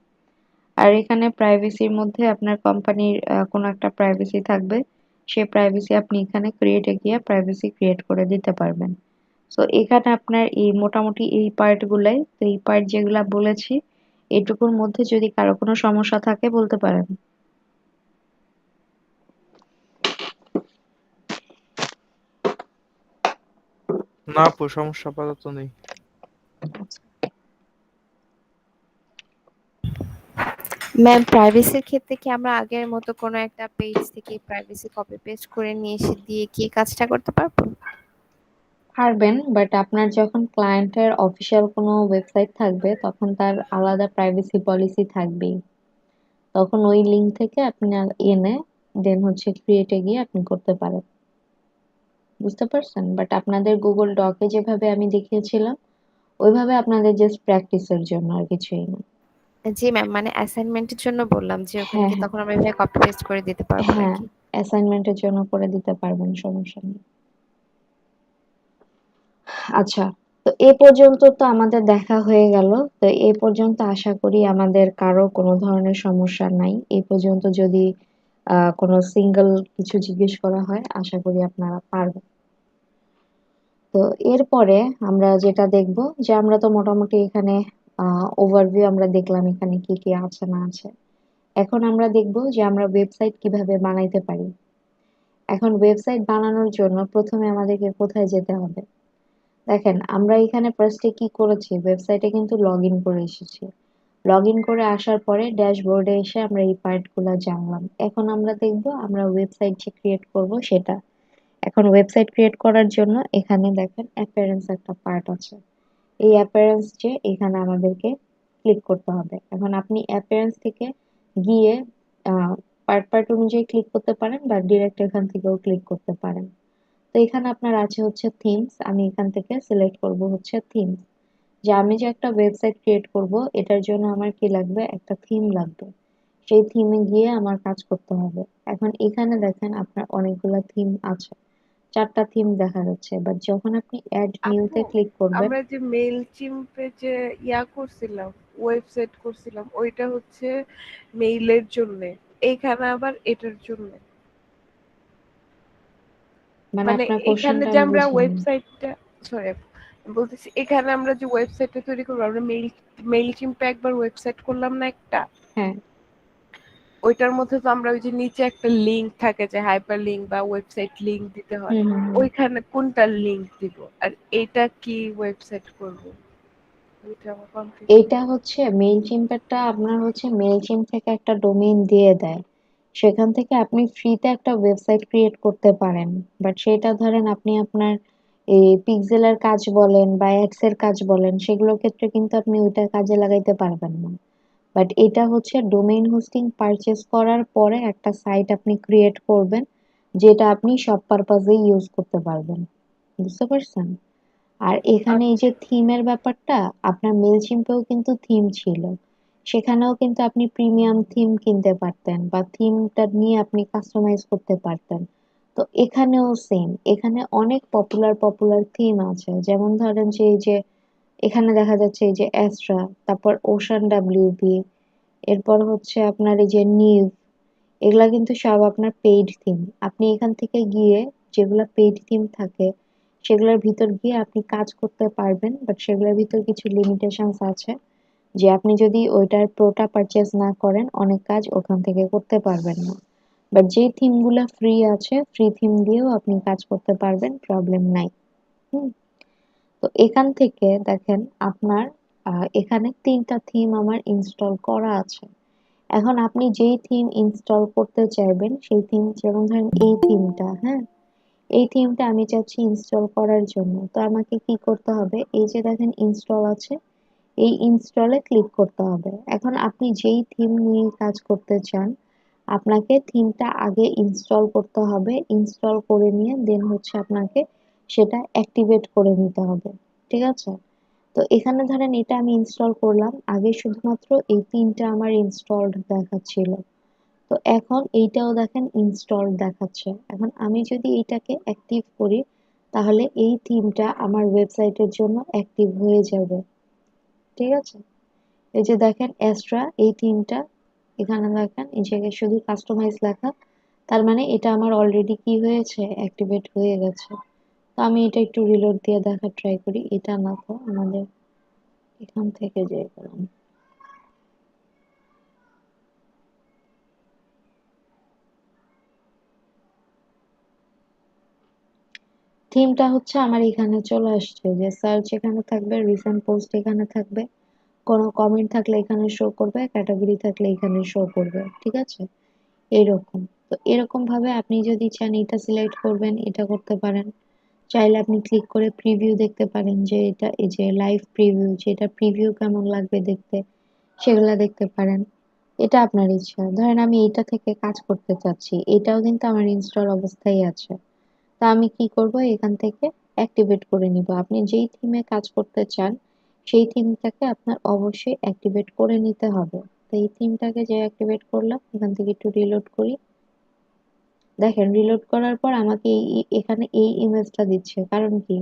আর এখানে প্রাইভেসির মধ্যে আপনার কোম্পানির কোনো একটা প্রাইভেসি থাকবে, সেই প্রাইভেসি আপনি এখানে ক্রিয়েটে গিয়ে প্রাইভেসি ক্রিয়েট করে দিতে পারবেন। সো এখানে আপনার এই মোটামুটি এই পার্ট গুলাই, তো এই পার্ট যেগুলা বলেছি এটুকুর মধ্যে যদি কারো কোনো সমস্যা থাকে বলতে পারেন। না আপু, সমস্যা আপাতত নেই। ম্যাম, প্রাইভেসির ক্ষেত্রে কি আমরা আগের মতো কোনো একটা পেজ থেকে প্রাইভেসি কপি পেস্ট করে নিয়ে এসে দিয়ে কি কাজটা করতে পারবো? পারবেন, বাট আপনার যখন ক্লায়েন্টের অফিসিয়াল কোনো ওয়েবসাইট থাকবে তখন তার আলাদা প্রাইভেসি পলিসি থাকবেই। তখন ওই লিঙ্ক থেকে আপনি এনে দেন হচ্ছে ক্রিয়েটে গিয়ে আপনি করতে পারেন। বুঝতে পারছেন? বাট আপনাদের গুগল ডকে যেভাবে আমি দেখিয়েছিলাম ওইভাবে আপনাদের জাস্ট প্র্যাকটিসের জন্য, আর কিছুই না। জি ম্যাম, মানে অ্যাসাইনমেন্টের জন্য বললাম যে ওখানে হ্যাঁ কি হ্যাঁ তখন আমরা এভাবে কপি পেস্ট করে দিতে পারবো হ্যাঁ, নাকি? অ্যাসাইনমেন্টের জন্য করে দিতে পারবেন, সমস্যা নেই। আচ্ছা, তো এ পর্যন্ত তো আমাদের দেখা হয়ে গেল। তো এ পর্যন্ত আশা করি আমাদের কারো কোনো ধরনের সমস্যা নাই। এই পর্যন্ত যদি কোনো সিঙ্গেল কিছু জিজ্ঞেস করা হয় আশা করি আপনারা পারবেন। তো এরপরে আমরা যেটা দেখব যে আমরা তো মোটামুটি এখানে ওভারভিউ আমরা দেখলাম এখানে কি কি আছে না আছে। এখন আমরা দেখব যে আমরা ওয়েবসাইট কিভাবে বানাইতে পারি। এখন ওয়েবসাইট বানানোর জন্য প্রথমে আমাদেরকে কোথায় যেতে হবে? দেখেন আমরা এখানে ফার্স্টে কি করেছি, ওয়েবসাইটে কিন্তু লগ ইন করে এসেছি। লগ ইন করে আসার পরে ড্যাশবোর্ডে এসে আমরা এই পার্টগুলো জানলাম। এখন আমরা দেখব আমরা ওয়েবসাইট যে ক্রিয়েট করব সেটা। এখন ওয়েবসাইট ক্রিয়েট করার জন্য এখানে দেখেন অ্যাপিয়ারেন্স একটা পার্ট আছে। এই অ্যাপিয়ারেন্স যে এখানে আমাদেরকে ক্লিক করতে হবে। এখন আপনি অ্যাপিয়ারেন্স থেকে গিয়ে পার্ট পার্ট অনুযায়ী ক্লিক করতে পারেন বা ডিরেক্ট এখান থেকেও ক্লিক করতে পারেন। তো এখানে আপনার আছে হচ্ছে থিমস, আমি এখান থেকে সিলেক্ট করব হচ্ছে থিমস। যে আমি যে একটা ওয়েবসাইট ক্রিয়েট করব এটার জন্য আমার কি লাগবে, একটা থিম লাগবে। সেই থিমে গিয়ে আমার কাজ করতে হবে। এখন এখানে দেখেন আপনার অনেকগুলা থিম আছে, 4টা থিম দেখা যাচ্ছে। বাট যখন আপনি অ্যাড আপু, নিউতে ক্লিক করবেন, আমরা যে মেইল চিম্পে যে করছিলাম, ওয়েবসাইট করছিলাম, ওইটা হচ্ছে মেইলের জন্য। এইখানে আবার এটার জন্য, মানে মানে আপনার এখানে কোশ্চেনটা যে আমি আমরা বুঝলাম না। ওয়েবসাইটটা, সরি বলতেছি, এখানে আমরা যে ওয়েবসাইটটা তৈরি করবো, আমরা মেইল চিম্পে একবার ওয়েবসাইট করলাম না একটা, হ্যাঁ, ওইটার মধ্যে তো আমরা ওই যে নিচে একটা লিংক থাকে যে হাইপার লিংক বা ওয়েবসাইট লিংক দিতে হয়, হুম হুম হুম। ওইখানে কোনটা লিংক দিব আর এটা কি ওয়েবসাইট করব, ওইটা আমার কনফিউশন। এইটা হচ্ছে মেইলচিম্পেরটা আপনার হচ্ছে মেইলচিম্প থেকে একটা ডোমেইন দিয়ে দেয়। সেখান থেকে আপনি ফ্রিতে একটা ওয়েবসাইট ক্রিয়েট করতে পারেন। বাট সেটা ধরেন আপনি আপনার এই পিক্সেলের কাজ বলেন বা অ্যাডস এর কাজ বলেন সেগুলোর ক্ষেত্রে কিন্তু আপনি ওইটা কাজে লাগাইতে পারবেন না। বাট এটা হচ্ছে ডোমেইন হোস্টিং পারচেজ করার পরে একটা সাইট আপনি ক্রিয়েট করবেন যেটা আপনি সব পারপাজে ইউজ করতে পারবেন। বুঝতে পারছেন? আর এখানে এই যে আচ্ছা, থিমের ব্যাপারটা, আপনার মেলচিম্পেও কিন্তু থিম ছিল। সেখানেও কিন্তু আপনি প্রিমিয়াম থিম কিনতে পারতেন বা থিমটা নিয়ে আপনি কাস্টমাইজ করতে পারতেন। তো এখানেও সেম, এখানে অনেক পপুলার পপুলার থিম আছে। যেমন ধরেন যে এই যে এখানে দেখা যাচ্ছে এই যে অ্যাস্ট্রা, তারপর ওশান ডাব্লিউপি, এরপর হচ্ছে আপনার এই যে নিভ, এগুলা কিন্তু সব আপনার পেইড থিম। আপনি এখান থেকে গিয়ে যেগুলা পেইড থিম থাকে সেগুলোর ভিতর গিয়ে আপনি কাজ করতে পারবেন, বাট সেগুলোর ভিতর কিছু লিমিটেশনস আছে যে আপনি যদি ওইটার প্রোটা পারচেজ না করেন অনেক কাজ ওখান থেকে করতে পারবেন না। বাট যে থিমগুলা ফ্রি আছে ফ্রি থিম দিয়েও আপনি কাজ করতে পারবেন, প্রবলেম নাই। হুম। তো এখান থেকে দেখেন আপনার এখানে 3টা থিম আমার ইনস্টল করা আছে। এখন আপনি যেই থিম ইনস্টল করতে চাইবেন সেই থিম, যেমন ধরেন এই থিমটা, হ্যাঁ, এই থিমটা আমি চাচ্ছি ইনস্টল করার জন্য। তো আমাকে কি করতে হবে, এই যে দেখেন ইনস্টল আছে, এই ইনস্টলে ক্লিক করতে হবে। এখন আপনি যেই থিম নিয়ে কাজ করতে চান আপনাকে থিমটা আগে ইনস্টল করতে হবে। ইনস্টল করে নিয়ে দেন হচ্ছে আপনাকে সেটা অ্যাক্টিভেট করে নিতে হবে। ঠিক আছে? তো এখানে ধরেন এটা আমি ইনস্টল করলাম, আগে শুধুমাত্র এই 3টা আমার ইনস্টলড দেখাচ্ছিল। তো এখন এইটাও দেখেন ইনস্টলড দেখাচ্ছে। এখন আমি যদি এইটাকে অ্যাক্টিভ করি তাহলে এই থিমটা আমার ওয়েবসাইটের জন্য অ্যাক্টিভ হয়ে যাবে। ঠিক আছে? এই যে দেখেন অ্যাস্ট্রা, এই থিমটা এখানে দেখেন এই জায়গায় শুধু কাস্টমাইজ লেখা, তার মানে এটা আমার অলরেডি কি হয়েছে, অ্যাক্টিভেট হয়ে গেছে। তো আমি এটা একটু রিলোড দিয়ে দেখার ট্রাই করি। এটা না তো আমাদের এখান থেকে যে করলাম, থিমটা হচ্ছে আমার এখানে চলে আসছে, যে সার্চ এখানে থাকবে, রিসেন্ট পোস্ট এখানে থাকবে, কোনো কমেন্ট থাকলে এখানে শো করবে, ক্যাটাগরি থাকলে এখানে শো করবে। ঠিক আছে? এইরকম। তো এরকম ভাবে আপনি যদি চান এটা সিলেক্ট করবেন, এটা করতে পারেন। চাইলে আপনি ক্লিক করে প্রিভিউ দেখতে পারেন যে এটা এই যে লাইভ প্রিভিউ, যে এটা প্রিভিউ কেমন লাগবে দেখতে সেগুলা দেখতে পারেন। এটা আপনার ইচ্ছা। ধরেন আমি এটা থেকে কাজ করতে চাচ্ছি, এটাও কিন্তু আমার ইনস্টল অবস্থায় আছে। তো তা আমি কি করব, এখান থেকে অ্যাক্টিভেট করে নিব। আপনি যেই থিমে কাজ করতে চান সেই থিমটাকে আপনার অবশ্যই অ্যাক্টিভেট করে নিতে হবে। তো এই থিমটাকে যে অ্যাক্টিভেট করলাম, এখান থেকে একটু রিলোড করি। দেখেন রিলোড করার পর আমাকে এখানে এই ইমেজটা দিচ্ছে, কারণ কি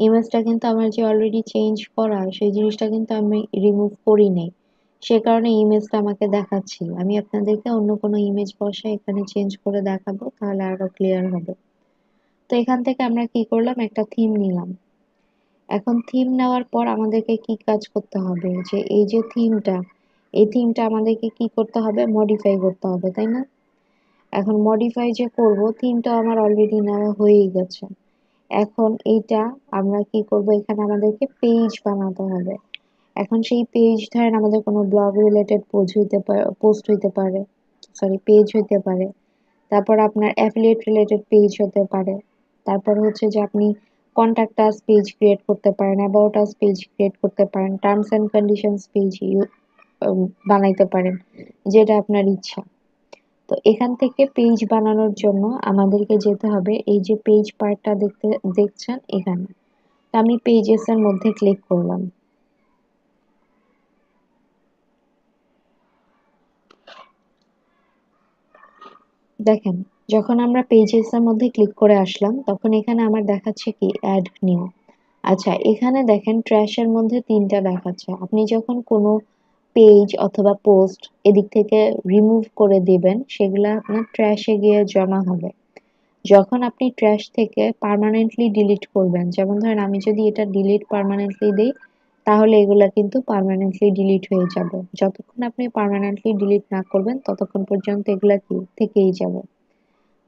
ইমেজটা কিন্তু আমার যে অলরেডি চেঞ্জ করা সেই জিনিসটা কিন্তু আমি রিমুভ করি নাই, সে কারণে ইমেজটা আমাকে দেখাচ্ছি। আমি আপনাদেরকে অন্য কোনো ইমেজ বসে এখানে চেঞ্জ করে দেখাবো, তাহলে আরো ক্লিয়ার হবে। তো এখান থেকে আমরা কি করলাম, একটা থিম নিলাম। এখন থিম নেওয়ার পর আমাদেরকে কি কাজ করতে হবে, যে এই যে থিমটা, এই থিমটা আমাদেরকে কি করতে হবে, মডিফাই করতে হবে, তাই না? এখন মডিফাই যে করব, থিমটা আমার অলরেডি নেওয়া হয়েই গেছে। এখন এইটা আমরা কি করব, এখানে আমাদেরকে পেজ বানাতে হবে। এখন সেই পেজ ধরেন আমাদের কোনো ব্লগ রিলেটেড পোস্ট হইতে পারে, সরি পেজ হইতে পারে, তারপর আপনার অ্যাফিলিয়েট রিলেটেড পেজ হতে পারে, তারপর হচ্ছে যে আপনি কন্টাক্ট আস পেজ ক্রিয়েট করতে পারেন, অ্যাবাউট আস পেজ ক্রিয়েট করতে পারেন, টার্মস এন্ড কন্ডিশনস পেজ বানাইতে পারেন, যেটা আপনার ইচ্ছা। তো এখান থেকে পেজ বানানোর জন্য আমাদেরকে যেতে হবে এই যে পেজ পার্টটা দেখছেন এখানে। তো আমি পেজেস এর মধ্যে ক্লিক করলাম। দেখেন যখন আমরা পেজেস এর মধ্যে ক্লিক করে আসলাম, তখন এখানে আমার দেখাচ্ছে কি অ্যাড নিউ। আচ্ছা, এখানে দেখেন ট্র্যাশের মধ্যে তিনটা দেখাচ্ছে। আপনি যখন কোনো পেজ অথবা পোস্ট এদিক থেকে রিমুভ করে দিবেন, সেগুলা আপনার ট্র্যাশে গিয়ে জমা হবে। যখন আপনি ট্র্যাশ থেকে পার্মানেন্টলি ডিলিট করবেন, যেমন ধরেন আমি যদি এটা ডিলিট পার্মানেন্টলি দেই, তাহলে এগুলা কিন্তু পার্মানেন্টলি ডিলিট হয়ে যাবে। যতক্ষণ আপনি পার্মানেন্টলি ডিলিট না করবেন ততক্ষণ পর্যন্ত এগুলা কি থেকেই যাবে।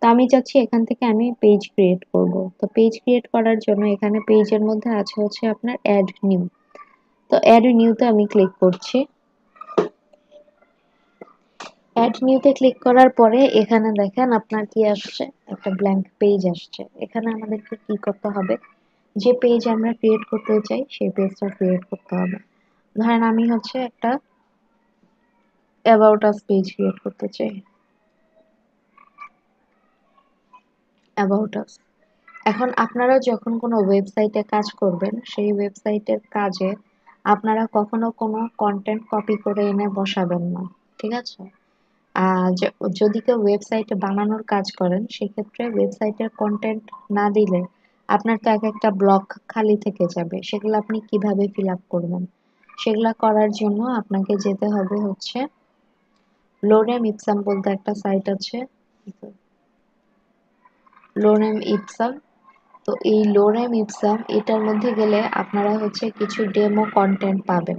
তো আমি চাচ্ছি এখান থেকে আমি পেজ ক্রিয়েট করব। তো পেজ ক্রিয়েট করার জন্য এখানে পেজের মধ্যে আছে হচ্ছে আপনার অ্যাড নিউ। তো অ্যাড নিউতে আমি ক্লিক করছি। অ্যাড নিউতে ক্লিক করার পরে এখানে দেখেন আপনার কি আসছে, একটা ব্ল্যাঙ্ক পেজ আসছে। এখানে আমাদেরকে কি করতে হবে, যে পেজ আমরা ক্রিয়েট করতে চাই সেই পেজটা ক্রিয়েট করতে হবে। ধরেন আমি হচ্ছে একটা অ্যাবাউট আস পেজ ক্রিয়েট করতে চাই, অ্যাবাউট আস। এখন আপনারা যখন কোনো ওয়েবসাইটে কাজ করবেন, সেই ওয়েবসাইটের কাজে আপনারা কখনো কোনো কন্টেন্ট কপি করে এনে বসাবেন না, ঠিক আছে? যদি কেউ ওয়েবসাইটে বানানোর কাজ করেন, সেক্ষেত্রে ওয়েবসাইটের কন্টেন্ট না দিলে আপনার তো এক একটা ব্লক খালি থেকে যাবে। সেগুলো আপনি কিভাবে ফিল আপ করবেন? সেগুলা করার জন্য আপনাকে যেতে হবে হচ্ছে লোরেম ইপসাম বলতে একটা সাইট আছে, লোরেম ইপসাম। তো এই লোরেম ইপসাম এটার মধ্যে গেলে আপনারা হচ্ছে কিছু ডেমো কন্টেন্ট পাবেন।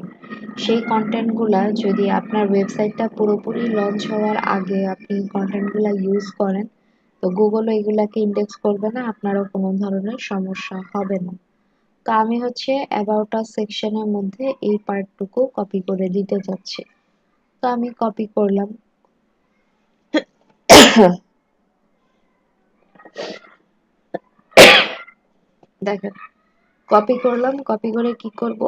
সেই কন্টেন্টগুলা যদি আপনার ওয়েবসাইটটা পুরোপুরি লঞ্চ হওয়ার আগে আপনি কন্টেন্টগুলা ইউজ করেন, তো গুগলও এগুলাকে ইন্ডেক্স করবে না, আপনারও কোনো ধরনের সমস্যা হবে না। তো আমি হচ্ছে অ্যাবাউট আস সেকশনের মধ্যে এই পার্টটুকু কপি করে দিতে যাচ্ছি। তো আমি কপি করলাম। দেখেন কপি করলাম, কপি করে কি করব,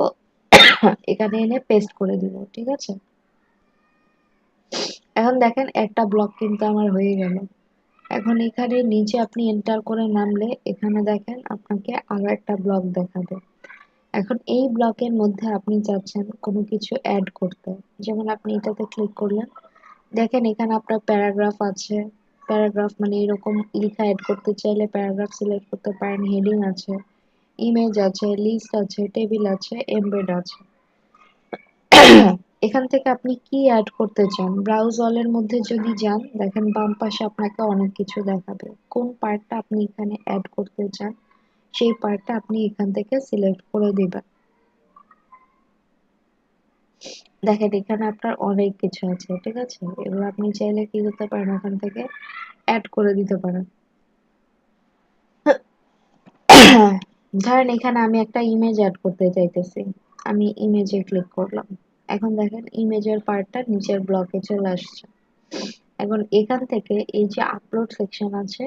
এখানে এনে পেস্ট করে দিব, ঠিক আছে? এখন দেখেন একটা ব্লক কিন্তু আমার হয়ে গেল। এখন এখানে নিচে আপনি এন্টার করে নামলে এখানে দেখেন আপনাকে আরো একটা ব্লক দেখাবে। এখন এই ব্লকের মধ্যে আপনি চাচ্ছেন কোনো কিছু অ্যাড করতে, যেমন আপনি এটাতে ক্লিক করলেন, দেখেন এখানে আপনার প্যারাগ্রাফ আছে। প্যারাগ্রাফ মানে এরকম লেখা অ্যাড করতে চাইলে প্যারাগ্রাফ সিলেক্ট করতে পারেন, হেডিং আছে, ইমেজ আছে, লিস্ট আছে, টেবিল আছে, এমবেড আছে। এখান থেকে আপনি কি অ্যাড করতে চান, ব্রাউজ অলের মধ্যে যদি যান, দেখেন বাম পাশে আপনাকে অনেক কিছু দেখাবে। কোন পার্টটা আপনি এখানে অ্যাড করতে চান সেই পার্টটা আপনি এখান থেকে সিলেক্ট করে দিবেন। দেখেন এখানে আপনার অনেক কিছু আছে, ঠিক আছে? এগুলো আপনি চাইলে কি করতে পারেন, এখান থেকে অ্যাড করে দিতে পারেন। ধরেন এখানে আমি একটা ইমেজ অ্যাড করতে চাইতেছি, আমি ইমেজে ক্লিক করলাম। এখন দেখেন ইমেজের পার্টটা নিচের ব্লকে চলে আসছে। এখন এখান থেকে এই যে আপলোড সেকশন আছে,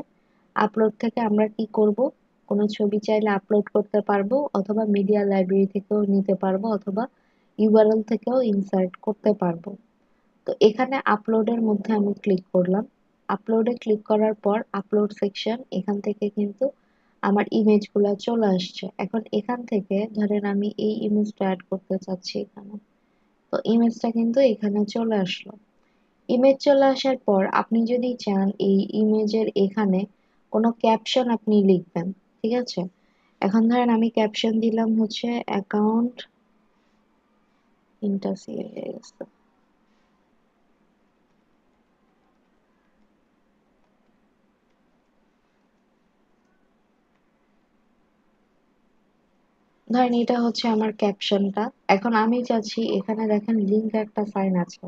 আপলোড থেকে আমরা কি করব, কোনো ছবি চাইলে আপলোড করতে পারবো, অথবা মিডিয়া লাইব্রেরি থেকেও নিতে পারবো, অথবা ইউআরএল থেকেও ইনসার্ট করতে পারবো। তো এখানে আপলোডের মধ্যে আমি ক্লিক করলাম। আপলোডে ক্লিক করার পর আপলোড সেকশন, এখান থেকে কিন্তু আমার ইমেজগুলো চলে আসছে। এখন এখান থেকে ধরেন আমি এই ইমেজটা অ্যাড করতে চাচ্ছি এখানে, তো ইমেজটা কিন্তু এখানে চলে আসলো। ইমেজ চলে আসার পর আপনি যদি চান এই ইমেজের এখানে কোনো ক্যাপশন আপনি লিখবেন, ঠিক আছে? এখন ধরেন আমি ক্যাপশন দিলাম হচ্ছে অ্যাকাউন্ট ইন্টারসিরিয়াস। ধরেন এটা হচ্ছে আমার ক্যাপশনটা। এখন আমি চাচ্ছি এখানে দেখেন লিংক একটা সাইন আছে।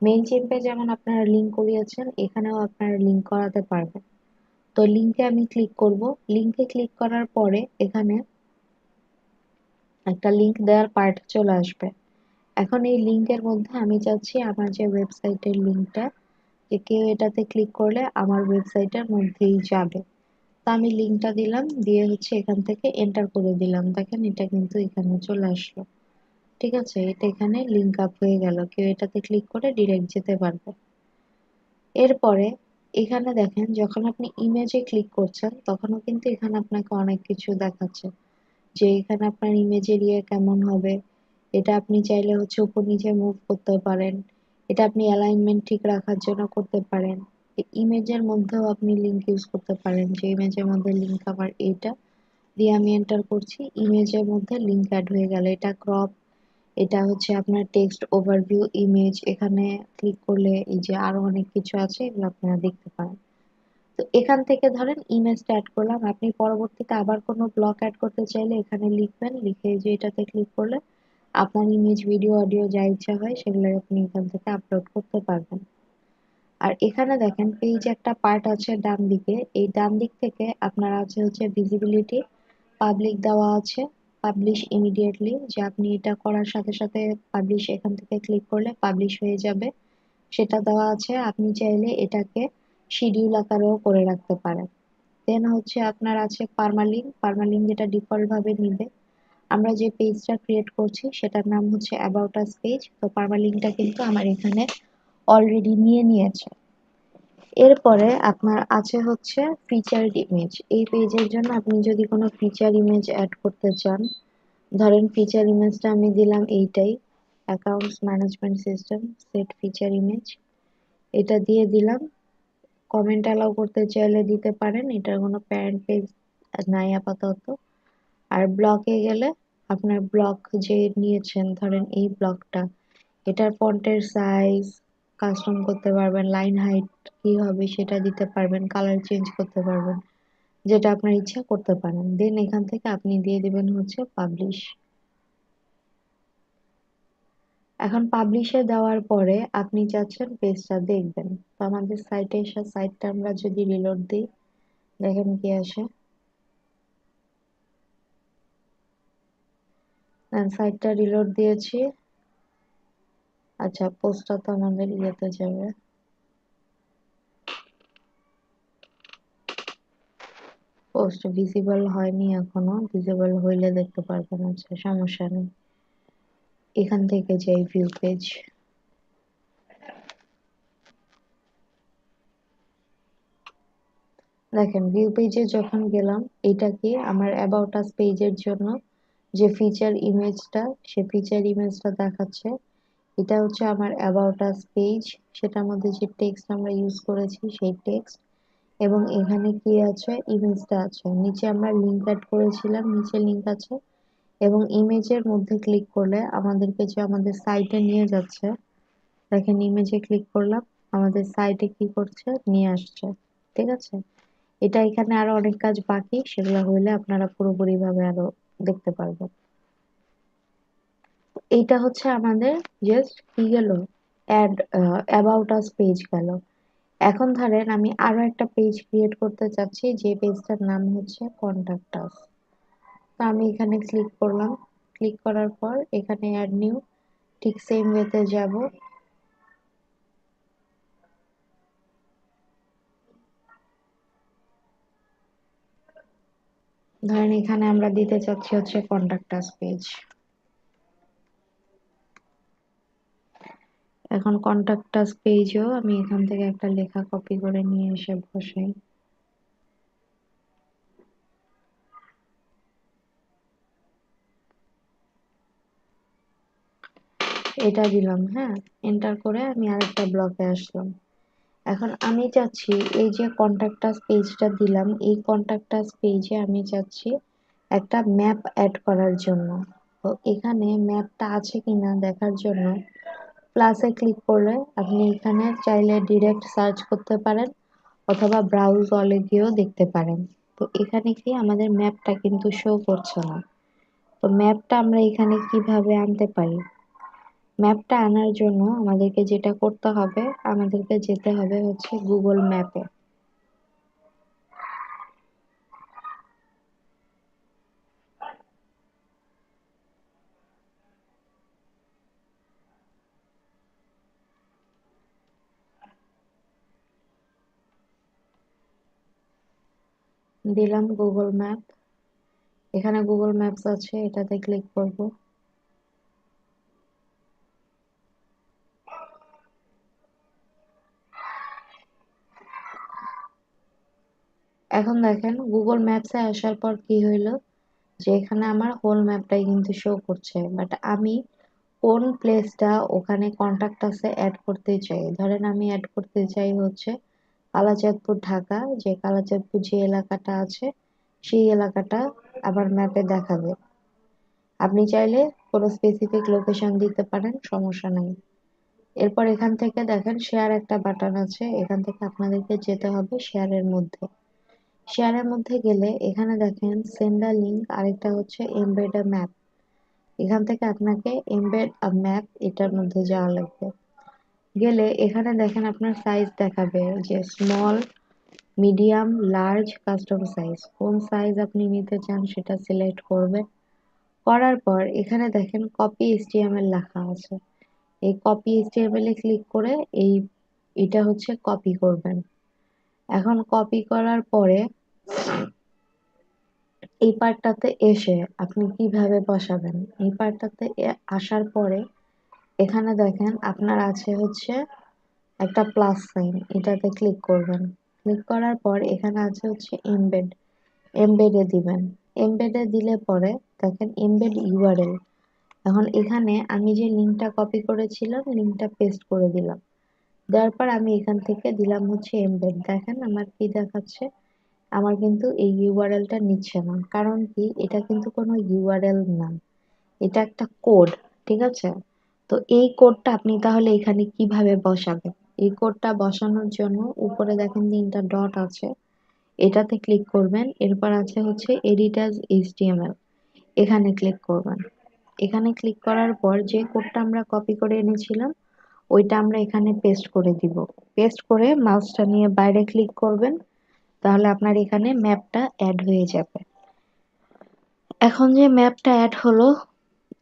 মেইলচিম্পে যেমন আপনারা লিংক করিয়েছেন, এখানেও আপনারা লিংক করাতে পারবেন। তো লিংকে আমি ক্লিক করব। লিংকে ক্লিক করার পরে এখানে একটা লিংক দেওয়ার পার্ট চলে আসবে। এখন এই লিংকের মধ্যে আমি চাচ্ছি আমার যে ওয়েবসাইটের লিংকটা, যে কেউ এটাতে ক্লিক করলে আমার ওয়েবসাইটের মধ্যেই যাবে। তো আমি লিংকটা দিলাম, দিয়ে হচ্ছে এখান থেকে এন্টার করে দিলাম। দেখেন এটা কিন্তু এখানে চলে আসলো। ঠিক আছে, এটা এখানে লিংক আপ হয়ে গেল, কেউ এটাতে ক্লিক করে ডিরেক্ট যেতে পারবে। এরপরে এখানে দেখেন যখন আপনি ইমেজে ক্লিক করছেন তখনও কিন্তু এখানে আপনাকে অনেক কিছু দেখাচ্ছে, যে এখানে আপনার ইমেজের ইয়ে কেমন হবে। এটা আপনি চাইলে হচ্ছে উপর নিচে মুভ করতে পারেন, এটা আপনি অ্যালাইনমেন্ট ঠিক রাখার জন্য করতে পারেন। ইমেজের মধ্যেও আপনি লিংক ইউজ করতে পারেন, যে ইমেজের মধ্যে লিংক আমার এইটা দিয়ে আমি এন্টার করছি, ইমেজের মধ্যে লিংক অ্যাড হয়ে গেল। এটা ক্রপ, এটা হচ্ছে আপনার টেক্সট ওভারভিউ ইমেজ। এখানে ক্লিক করলে এই যে আরো অনেক কিছু আছে, এগুলো আপনারা দেখতে পারেন। তো এখান থেকে ধরেন ইমেজটা অ্যাড করলাম, আপনি পরবর্তীতে আবার কোনো ব্লক অ্যাড করতে চাইলে এখানে লিখবেন, লিখে যে এটাতে ক্লিক করলে আপনার ইমেজ ভিডিও অডিও যা ইচ্ছা হয় সেগুলো আপনি এখান থেকে আপলোড করতে পারবেন। আর এখানে দেখেন পেজ একটা পার্ট আছে ডান দিকে, এই ডান দিক থেকে আপনার আছে হচ্ছে ভিজিবিলিটি, পাবলিক দেওয়া আছে, পাবলিশ ইমিডিয়েটলি, যে আপনি এটা করার সাথে সাথে পাবলিশ, এখান থেকে ক্লিক করলে পাবলিশ হয়ে যাবে, সেটা দেওয়া আছে। আপনি চাইলে এটাকে শিডিউল আকারেও করে রাখতে পারেন। দেন হচ্ছে আপনার আছে পার্মালিঙ্ক, পার্মালিঙ্ক যেটা ডিফল্ট ভাবে নিবে। আমরা যে পেজটা ক্রিয়েট করছি সেটার নাম হচ্ছে অ্যাবাউট আস পেজ, তো পার্মালিঙ্কটা কিন্তু আমার এখানে অলরেডি নিয়ে নিয়েছে। এরপরে আপনার আছে হচ্ছে ফিচারড ইমেজ। এই পেজের জন্য আপনি যদি কোনো ফিচার ইমেজ অ্যাড করতে চান, ধরেন ফিচার ইমেজটা আমি দিলাম এইটাই, accounts management system set feature image, এটা দিয়ে দিলাম। কমেন্ট অ্যালাউ করতে চাইলে দিতে পারেন, এটার কোনো প্যারেন্ট পেজ নাই আপাতত। আর ব্লকে গেলে আপনার ব্লক যে নিয়েছেন, ধরেন এই ব্লকটা, এটার ফন্টের সাইজ কাস্টম করতে পারবেন, লাইন হাইট কি হবে সেটা দিতে পারবেন, কালার চেঞ্জ করতে পারবেন, যেটা আপনার ইচ্ছা করতে পারেন। দেন এখান থেকে আপনি দিয়ে দিবেন হচ্ছে পাবলিশ। এখন পাবলিশে দেওয়ার পরে আপনি চাচ্ছেন পেজটা দেখবেন, তো আমাদের সাইটে এসে সাইটটা আমরা যদি রিলোড দিই, দেখেন কি আসে। সাইটটা রিলোড দিয়েছি। আচ্ছা, পোস্টটা তো আমাদের ইয়েতে যাবে। পোস্ট ভিজিবল হয়নি এখনো, ভিজিবল হইলে দেখতে পারবেন। আচ্ছা, সমস্যা নেই। এখান থেকে যাই ভিউ পেজ। দেখেন ভিউ পেজে যখন গেলাম, এটা কি আমার অ্যাবাউট আস পেজের জন্য যে ফিচার ইমেজটা, সে ফিচার ইমেজটা দেখাচ্ছে। এটা হচ্ছে আমার অ্যাবাউট আস পেজ, সেটার মধ্যে যে টেক্সট আমরা ইউজ করেছি সেই টেক্সট, এবং এখানে কি আছে, ইমেজটা আছে। নিচে আমরা লিংক অ্যাড করেছিলাম, নিচে লিংক আছে, এবং ইমেজের মধ্যে ক্লিক করলে আমাদেরকে যে আমাদের সাইটে নিয়ে যাচ্ছে। দেখেন ইমেজে ক্লিক করলাম, আমাদের সাইটে কি করছে, নিয়ে আসছে। ঠিক আছে, এটা এখানে আরো অনেক কাজ বাকি, সেগুলো হইলে আপনারা পুরোপুরি ভাবে আরো দেখতে পারবেন। এইটা হচ্ছে আমাদের জাস্ট কি গেল, অ্যাড অ্যাবাউট আস পেজ গেল। এখন ধরেন আমি আরো একটা পেজ ক্রিয়েট করতে চাচ্ছি, যে পেজটার নাম হচ্ছে কন্টাক্ট আস। তো আমি এখানে ক্লিক করলাম, ক্লিক করার পর এখানে অ্যাড নিউ, ঠিক সেম ওয়েতে যাব। ধরেন এখানে আমরা দিতে চাচ্ছি হচ্ছে কন্টাক্ট আস পেজ। এখন কন্টাক্ট আস পেজেও আমি এখান থেকে একটা লেখা কপি করে নিয়ে এসে বসাই। এটা দিলাম, হ্যাঁ, এন্টার করে আমি আরেকটা ব্লকে আসলাম। এখন আমি চাচ্ছি এই যে কন্টাক্ট আস পেজটা দিলাম, এই কন্টাক্ট আস পেজে আমি চাচ্ছি একটা ম্যাপ অ্যাড করার জন্য। তো এখানে ম্যাপটা আছে কিনা দেখার জন্য প্লাসে ক্লিক করলে আপনি এখানে চাইলে ডিরেক্ট সার্চ করতে পারেন অথবা ব্রাউজ অলে গিয়েও দেখতে পারেন। তো এখানে কি আমাদের ম্যাপটা কিন্তু শো করছে না। তো ম্যাপটা আমরা এখানে কিভাবে আনতে পারি? ম্যাপটা আনার জন্য আমাদেরকে যেটা করতে হবে, আমাদেরকে যেতে হবে হচ্ছে গুগল ম্যাপে। দিলাম গুগল ম্যাপ, এখানে গুগল ম্যাপস আছে, এটাতে ক্লিক করব। এখন দেখেন গুগল ম্যাপসে আসার পর কি হইলো, যে এখানে আমার হোল ম্যাপটাই কিন্তু শো করছে, বাট আমি কোন প্লেসটা ওখানে কন্টাক্ট আছে অ্যাড করতে চাই। ধরেন আমি অ্যাড করতে চাই হচ্ছে কালাচাঁদপুর ঢাকা, যে কালাচাঁদপুর যে এলাকাটা আছে সেই এলাকাটা আমার ম্যাপে দেখাবে। আপনি চাইলে কোনো স্পেসিফিক লোকেশন দিতে পারেন, সমস্যা নাই। এরপর এখান থেকে দেখেন শেয়ার একটা বাটন আছে, এখান থেকে আপনাদেরকে যেতে হবে শেয়ারের মধ্যে। শেয়ারের মধ্যে গেলে এখানে দেখেন সেন্ড আ লিঙ্ক, আরেকটা হচ্ছে এমবেড আ ম্যাপ। এখান থেকে আপনাকে এমবেড আ ম্যাপ এটার মধ্যে যাওয়া লাগবে। গেলে এখানে দেখেন আপনার সাইজ দেখাবে যে small, medium, large, custom size. কোন সাইজ আপনি নিতে চান সেটা সিলেক্ট করবেন। করার পর এখানে দেখেন কপি এইচটিএমএল লেখা আছে, এই কপি এইচটিএমএল এ ক্লিক করে এটা হচ্ছে কপি করবেন। এখন কপি করার পরে এই পার্টটাতে এসে আপনি কিভাবে বসাবেন, এই পার্টটাতে আসার পরে এখানে দেখেন আপনার আছে হচ্ছে একটা প্লাস সাইন, এটাতে ক্লিক করবেন। ক্লিক করার পর এখানে আছে হচ্ছে এমবেড, এমবেডে দিবেন। এমবেডে দিলে পরে দেখেন এমবেড ইউআরএল। এখন এখানে আমি যে লিঙ্কটা কপি করেছিলাম লিঙ্কটা পেস্ট করে দিলাম। দেওয়ার পর আমি এখান থেকে দিলাম হচ্ছে এমবেড। দেখেন আমার কি দেখাচ্ছে, আমার কিন্তু এই ইউআরএলটা নিচ্ছে না। কারণ কি, এটা কিন্তু কোনো ইউআরএল না, এটা একটা কোড, ঠিক আছে? তো এই কোডটা আপনি তাহলে এখানে কিভাবে বসাবেন? এই কোডটা বসানোর জন্য উপরে দেখেন 3টা ডট আছে, এটাতে ক্লিক করবেন। এরপর আছে হচ্ছে এডিট অ্যাজ এইচটিএমএল, এখানে ক্লিক করবেন। এখানে ক্লিক করার পর যে কোডটা আমরা কপি করে এনেছিলাম ওইটা আমরা এখানে পেস্ট করে দিব। পেস্ট করে মাউসটা নিয়ে বাইরে ক্লিক করবেন, তাহলে আপনার এখানে ম্যাপটা অ্যাড হয়ে যাবে। এখন যে ম্যাপটা অ্যাড হলো,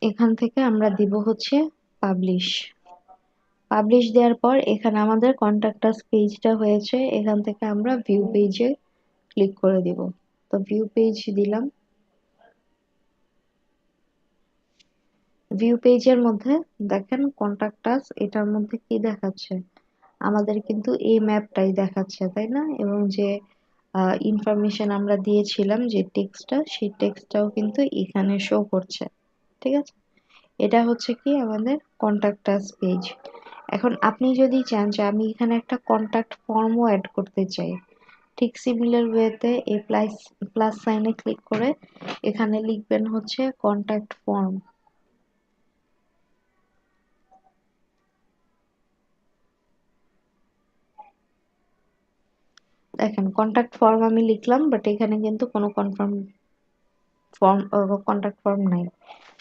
এখান থেকে আমরা দিব হচ্ছে পাবলিশ। পাবলিশ দেওয়ার পর এখানে আমাদের কন্টাক্ট আস পেজটা হয়েছে, এখান থেকে আমরা ভিউ পেজে ক্লিক করে দিব। তো ভিউ পেজ দিলাম। ভিউ পেজের মধ্যে দেখেন কন্টাক্ট আস, এটার মধ্যে কি দেখাচ্ছে, আমাদের কিন্তু এই ম্যাপটাই দেখাচ্ছে, তাই না? এবং যে ইনফরমেশন আমরা দিয়েছিলাম যে টেক্সটটা, সেই টেক্সটটাও কিন্তু এখানে শো করছে, ঠিক আছে? এটা হচ্ছে কি আমাদের কন্টাক্ট আস পেজ। এখন আপনি যদি চান যে আমি এখানে একটা কন্টাক্ট ফর্মও অ্যাড করতে চাই, ঠিক সিমিলার ওয়েতে এই প্লাস প্লাস সাইনে ক্লিক করে এখানে লিখবেন হচ্ছে কন্টাক্ট ফর্ম। দেখেন কন্টাক্ট ফর্ম আমি লিখলাম, বাট এখানে কিন্তু কোনো কন্টাক্ট ফর্ম নাই।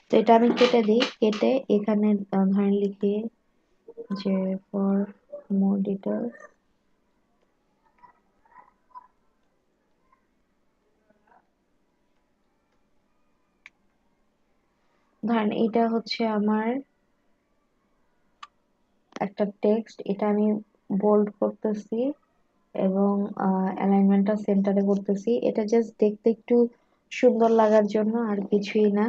তো এটা আমি কেটে দিই, কেটে এখানে ধরেন লিখি যে ফর মোর ডিটেলস, ধরেন এটা হচ্ছে আমার একটা টেক্সট, এটা আমি বোল্ড করতেছি এবং অ্যালাইনমেন্টটা সেন্টারে করতেছি। এটা জাস্ট দেখতে একটু সুন্দর লাগার জন্য, আর কিছুই না।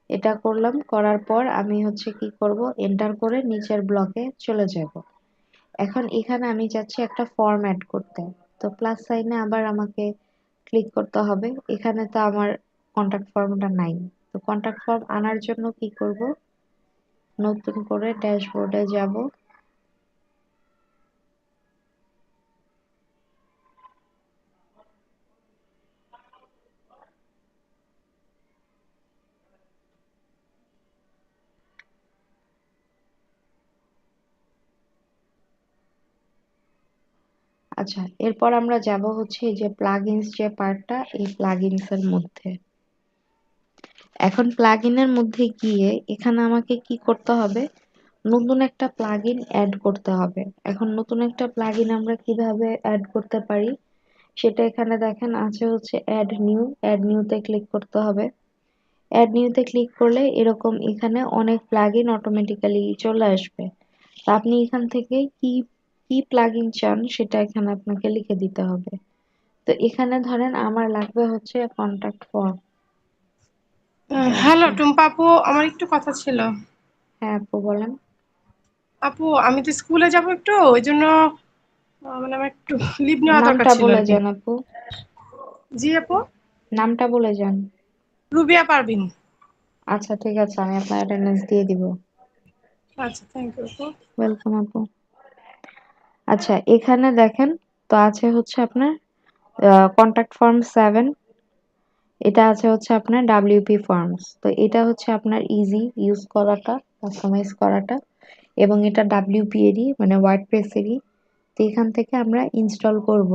এটা করলাম, করার পর আমি হচ্ছে কি করব, এন্টার করে নিচের ব্লকে চলে যাব। এখন এখানে আমি চাচ্ছি একটা ফর্ম অ্যাড করতে। তো প্লাস সাইনে আবার আমাকে ক্লিক করতে হবে। এখানে তো আমার কন্টাক্ট ফর্মটা নাই। তো কন্টাক্ট ফর্ম আনার জন্য কি করব, নতুন করে ড্যাশবোর্ডে যাব। আচ্ছা, এরপর আমরা যাব হচ্ছে এই যে প্লাগইনস যে পার্টটা, এই প্লাগইনস এর মধ্যে। এখন প্লাগইনের মধ্যে গিয়ে এখানে আমাকে কি করতে হবে, নতুন একটা প্লাগইন অ্যাড করতে হবে। এখন নতুন একটা প্লাগইন আমরা কিভাবে অ্যাড করতে পারি সেটা এখানে দেখেন আছে হচ্ছে অ্যাড নিউতে ক্লিক করতে হবে। অ্যাড নিউতে ক্লিক করলে এরকম এখানে অনেক প্লাগইন অটোমেটিক্যালি চলে আসবে। তা আপনি এখান থেকে কি কি প্লাগইন চান সেটা এখানে আপনাকে লিখে দিতে হবে। তো এখানে ধরেন আমার লাগবে হচ্ছে কন্টাক্ট ফর্ম। হ্যালো টুম্পা আপু, আমার একটু কথা ছিল। হ্যাঁ আপু বলেন। আপু আমি তো স্কুলে যাব একটু, ওই জন্য মানে আমার একটু লিভ নেওয়া দরকার নামটা ছিল বলে আর কি। যান আপু, জি আপু। নামটা বলে যান। রুবিয়া পারভিন। আচ্ছা ঠিক আছে, আমি আপনার অ্যাটেন্ডেন্স দিয়ে দিব। আচ্ছা, থ্যাংক ইউ আপু। ওয়েলকাম আপু। আচ্ছা এখানে দেখেন, তো আছে হচ্ছে আপনার কন্টাক্ট ফর্ম 7, এটা আছে হচ্ছে আপনার ডাব্লিউপি ফর্মস। তো এটা হচ্ছে আপনার ইজি ইউজ করাটা, কাস্টমাইজ করাটা, এবং এটা ডাব্লিউপি এরই মানে ওয়ার্ডপ্রেসেরই। তো এখান থেকে আমরা ইনস্টল করব।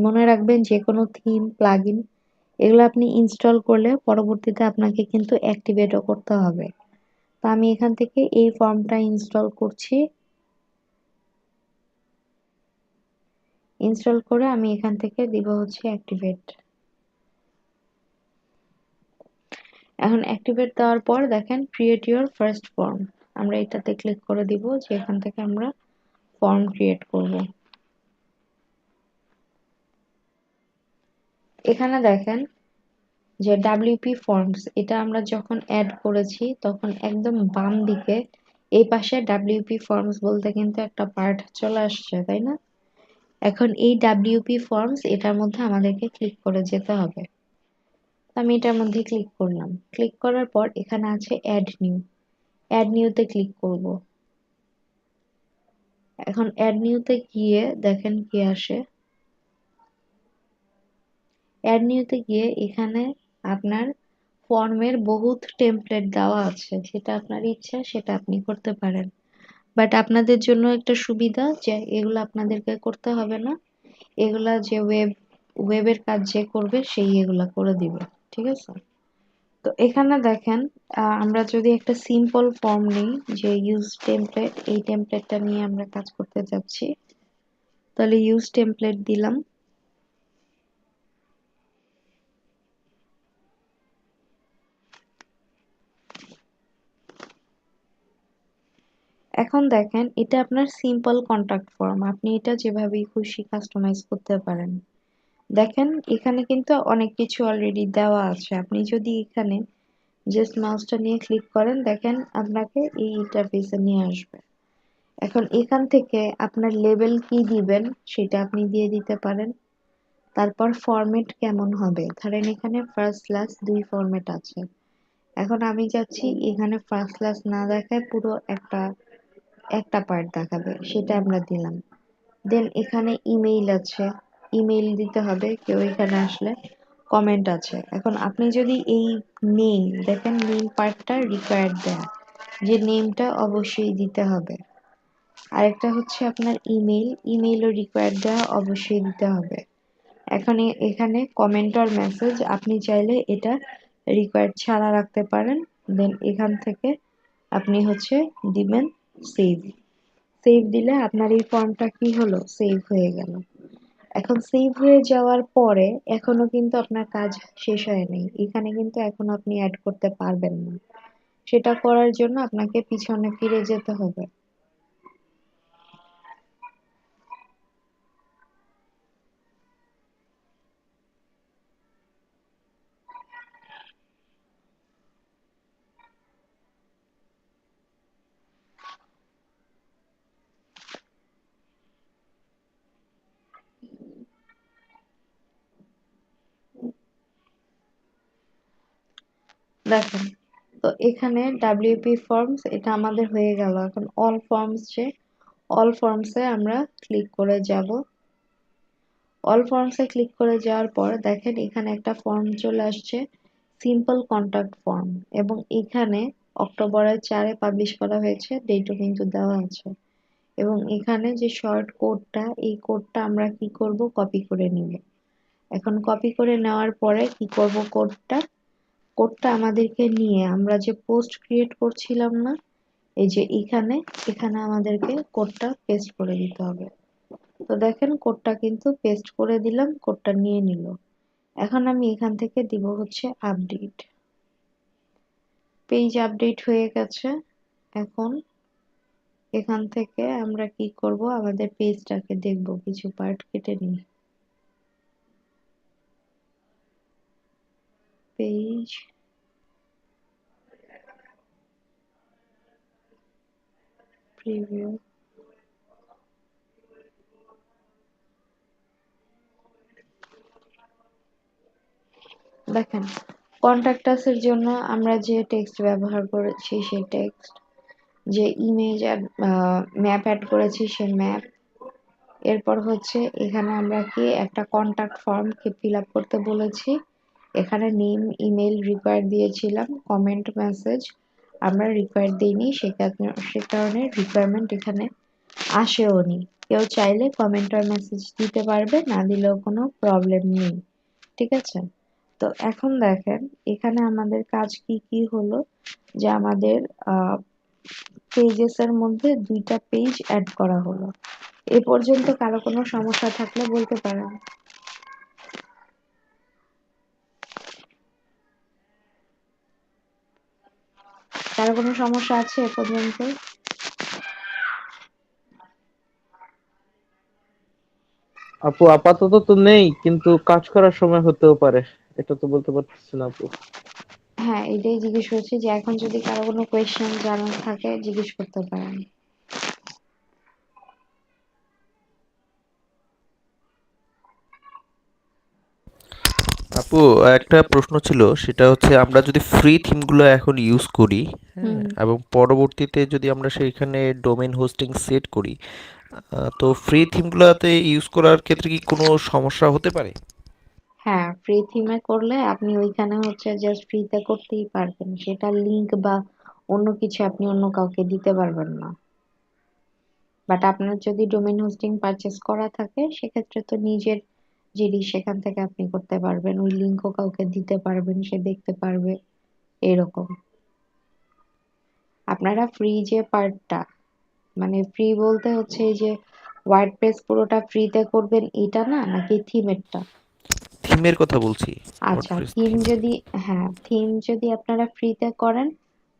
মনে রাখবেন যে কোনো থিম প্লাগইন এগুলো আপনি ইনস্টল করলে পরবর্তীতে আপনাকে কিন্তু অ্যাক্টিভেটও করতে হবে। তো আমি এখান থেকে এই ফর্মটা ইনস্টল করছি। ইনস্টল করে আমি এখান থেকে দিব হচ্ছে অ্যাক্টিভেট। এখন অ্যাক্টিভেট দেওয়ার পর দেখেন ক্রিয়েট ইউর ফার্স্ট ফর্ম, আমরা এটাতে ক্লিক করে দিব যে এখান থেকে আমরা ফর্ম ক্রিয়েট করব। এখানে দেখেন যে ডাব্লিউপি ফর্মস এটা আমরা যখন অ্যাড করেছি তখন একদম বাম দিকে এই পাশে ডাব্লিউপি ফর্মস বলতে কিন্তু একটা পার্ট চলে আসছে, তাই না? এখন এই ডাব্লিউপি ফর্মস এটার মধ্যে আমাদেরকে ক্লিক করে যেতে হবে। আমি এটার মধ্যে ক্লিক করলাম। ক্লিক করার পর এখানে আছে অ্যাড নিউতে ক্লিক করব। এখন অ্যাড নিউতে গিয়ে দেখেন কি আসে। অ্যাড নিউতে গিয়ে এখানে আপনার ফর্মের বহুত টেমপ্লেট দেওয়া আছে, সেটা আপনার ইচ্ছা সেটা আপনি করতে পারেন। বাট আপনাদের জন্য একটা সুবিধা যে এগুলো আপনাদেরকে করতে হবে না, এগুলা যে ওয়েবের কাজ যে করবে সেই এগুলা করে দিবে, ঠিক আছে? তো এখানে দেখেন আমরা যদি একটা সিম্পল ফর্ম নিই যে ইউজ টেমপ্লেট, এই টেমপ্লেটটা নিয়ে আমরা কাজ করতে যাচ্ছি, তাহলে ইউজ টেমপ্লেট দিলাম। এখন দেখেন এটা আপনার সিম্পল কন্টাক্ট ফর্ম, আপনি এটা যেভাবেই খুশি কাস্টমাইজ করতে পারেন। দেখেন এখানে কিন্তু অনেক কিছু অলরেডি দেওয়া আছে, আপনি যদি এখানে জাস্ট মাউসটা নিয়ে ক্লিক করেন দেখেন আপনাকে এই ইন্টারফেসে নিয়ে আসবে। এখন এখান থেকে আপনার লেবেল কি দিবেন সেটা আপনি দিয়ে দিতে পারেন। তারপর ফরম্যাট কেমন হবে, ধরেন এখানে ফার্স্ট ক্লাস দুই ফরম্যাট আছে। এখন আমি চাচ্ছি এখানে ফার্স্ট ক্লাস না দেখায় পুরো একটা একটা পার্ট দেখাবে, সেটা আমরা দিলাম। দেন এখানে ইমেইল আছে, ইমেইল দিতে হবে কেউ এখানে আসলে। কমেন্ট আছে। এখন আপনি যদি এই নেম দেখেন, নেম পার্টটা রিকোয়ার্ড দেয়া, যে নেমটা অবশ্যই দিতে হবে। আরেকটা হচ্ছে আপনার ইমেইলও রিকোয়ার্ড দেওয়া অবশ্যই দিতে হবে। এখন এখানে কমেন্ট আর মেসেজ আপনি চাইলে এটা রিকোয়ার্ড ছাড়া রাখতে পারেন। দেন এখান থেকে আপনি হচ্ছে দিবেন সেভ। সেভ দিলে আপনার এই ফর্মটা কি হলো, সেভ হয়ে গেল। এখন সেভ হয়ে যাওয়ার পরে এখনো কিন্তু আপনার কাজ শেষ হয়নি, এখানে কিন্তু এখনো আপনি অ্যাড করতে পারবেন না। সেটা করার জন্য আপনাকে পিছনে ফিরে যেতে হবে। দেখেন তো এখানে WP ফর্মস এটা আমাদের হয়ে গেল। এখন অল ফর্মসে আমরা ক্লিক করে যাব। অল ফর্মসে ক্লিক করে যাওয়ার পর দেখেন এখানে একটা ফর্ম চলে আসছে, সিম্পল কন্টাক্ট ফর্ম, এবং এখানে অক্টোবরের 4-এ পাবলিশ করা হয়েছে, ডেটও কিন্তু দেওয়া আছে। এবং এখানে যে শর্ট কোডটা, এই কোডটা আমরা কি করব, কপি করে নিব। এখন কপি করে নেওয়ার পরে কি করব, কোডটা আমাদেরকে নিয়ে আমরা যে পোস্ট ক্রিয়েট করছিলাম না, এই যে এখানে আমাদেরকে কোডটা পেস্ট করে দিতে হবে। তো দেখেন কোডটা কিন্তু পেস্ট করে দিলাম, কোডটা নিয়ে নিল। এখন আমি এখান থেকে দিব হচ্ছে আপডেট। পেজ আপডেট হয়ে গেছে। এখন এখান থেকে আমরা কি করব, আমাদের পেজটাকে দেখব, কিছু পার্ট কেটে নিই। পেজ প্রিভিউ, দেখেন কন্টাক্ট আস-এর জন্য আমরা যে টেক্সট ব্যবহার করেছি সেই টেক্সট, যে ইমেজ ম্যাপ অ্যাড করেছি সেই ম্যাপ, এরপর হচ্ছে এখানে আমরা কি একটা কন্টাক্ট ফর্ম কে ফিল আপ করতে বলেছি, এখানে নেম ইমেল রিকোয়ার দিয়েছিলাম, কমেন্ট মেসেজ আমরা রিকোয়ার দিইনি, সে কারণে রিকোয়ারমেন্ট এখানে আসেও নি। কেউ চাইলে কমেন্ট আর মেসেজ দিতে পারবে, না দিলেও কোনো প্রবলেম নেই, ঠিক আছে। তো এখন দেখেন এখানে আমাদের কাজ কি কি হলো, যে আমাদের পেজেস এর মধ্যে 2টা পেজ অ্যাড করা হলো। এ পর্যন্ত কারো কোনো সমস্যা থাকলে বলতে পারেন। কারো কোনো সমস্যা আছে এ পর্যন্ত? আপু আপাতত তো নেই, কিন্তু কাজ করার সময় হতেও পারে, এটা তো বলতে পারতেছি না আপু। হ্যাঁ, এটাই জিজ্ঞেস করছি যে এখন যদি কারো কোনো কোয়েশ্চেন জানার থাকে জিজ্ঞেস করতে পারেন। আপু, একটা প্রশ্ন ছিল, সেটা হচ্ছে আমরা যদি ফ্রি থিমগুলো এখন ইউজ করি, হ্যাঁ, হুম। এবং পরবর্তীতে যদি আমরা সেইখানে ডোমেইন হোস্টিং সেট করি, তো ফ্রি থিমগুলোতে ইউজ করার ক্ষেত্রে কি কোনো সমস্যা হতে পারে? হ্যাঁ, ফ্রি থিমে করলে আপনি ওইখানে হচ্ছে জাস্ট ফ্রিতে করতেই পারবেন, সেটা লিংক বা অন্য কিছু আপনি অন্য কাউকে দিতে পারবেন না। বাট আপনার যদি ডোমেইন হোস্টিং পারচেস করা থাকে সেক্ষেত্রে তো নিজের জিনিস সেখান থেকে আপনি করতে পারবেন, ওই লিংকও কাউকে দিতে পারবেন, সে দেখতে পারবে, এরকম। আপনারা ফ্রি যে পার্টটা, মানে ফ্রি বলতে হচ্ছে এই যে ওয়ার্ডপ্রেস পুরোটা ফ্রিতে করবেন এটা না, নাকি থিমেরটা? থিমের কথা বলছি, আচ্ছা, ওয়ার্ডপ্রেস থিম থিম। যদি, হ্যাঁ থিম যদি আপনারা ফ্রিতে করেন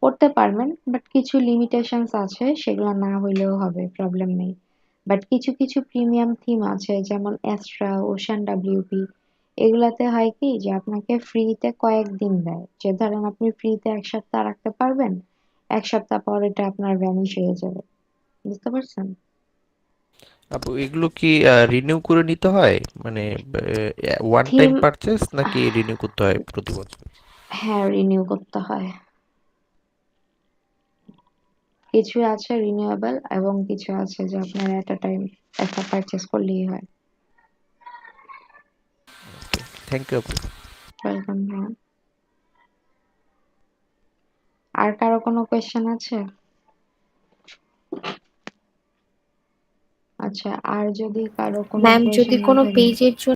করতে পারবেন, বাট কিছু লিমিটেশনস আছে, সেগুলো না হইলেও হবে, প্রবলেম নেই। বাট কিছু কিছু প্রিমিয়াম থিম আছে, যেমন অ্যাস্ট্রা, ওশান ডাব্লিউপি, এগুলাতে হয় কি যে আপনাকে ফ্রিতে কয়েকদিন দেয়, যে ধরেন আপনি ফ্রিতে 1 সপ্তাহ রাখতে পারবেন, 1 সপ্তাহ পর এটা আপনার ভ্যানিশ হয়ে যাবে, বুঝতে পারছেন? আপু, এগুলো কি রিনিউ করে নিতে হয়, মানে ওয়ান টাইম থিম, পারচেস নাকি রিনিউ করতে হয় প্রতি বছর? হ্যাঁ রিনিউ করতে হয়। কিছু আছে রিনিউয়েবল এবং কিছু আছে যে আপনার এট আ টাইম একটা পারচেস করলেই হয়। থ্যাংক ইউ আপু। ওয়েলকাম। হ্যাঁ, আর কারো কোনো কোয়েশ্চেন আছে? আচ্ছা, আর যদি কারো কোনো ম্যাম, যদি কোয়েশ্চেন না কোনো থাকে, পেজের জন্য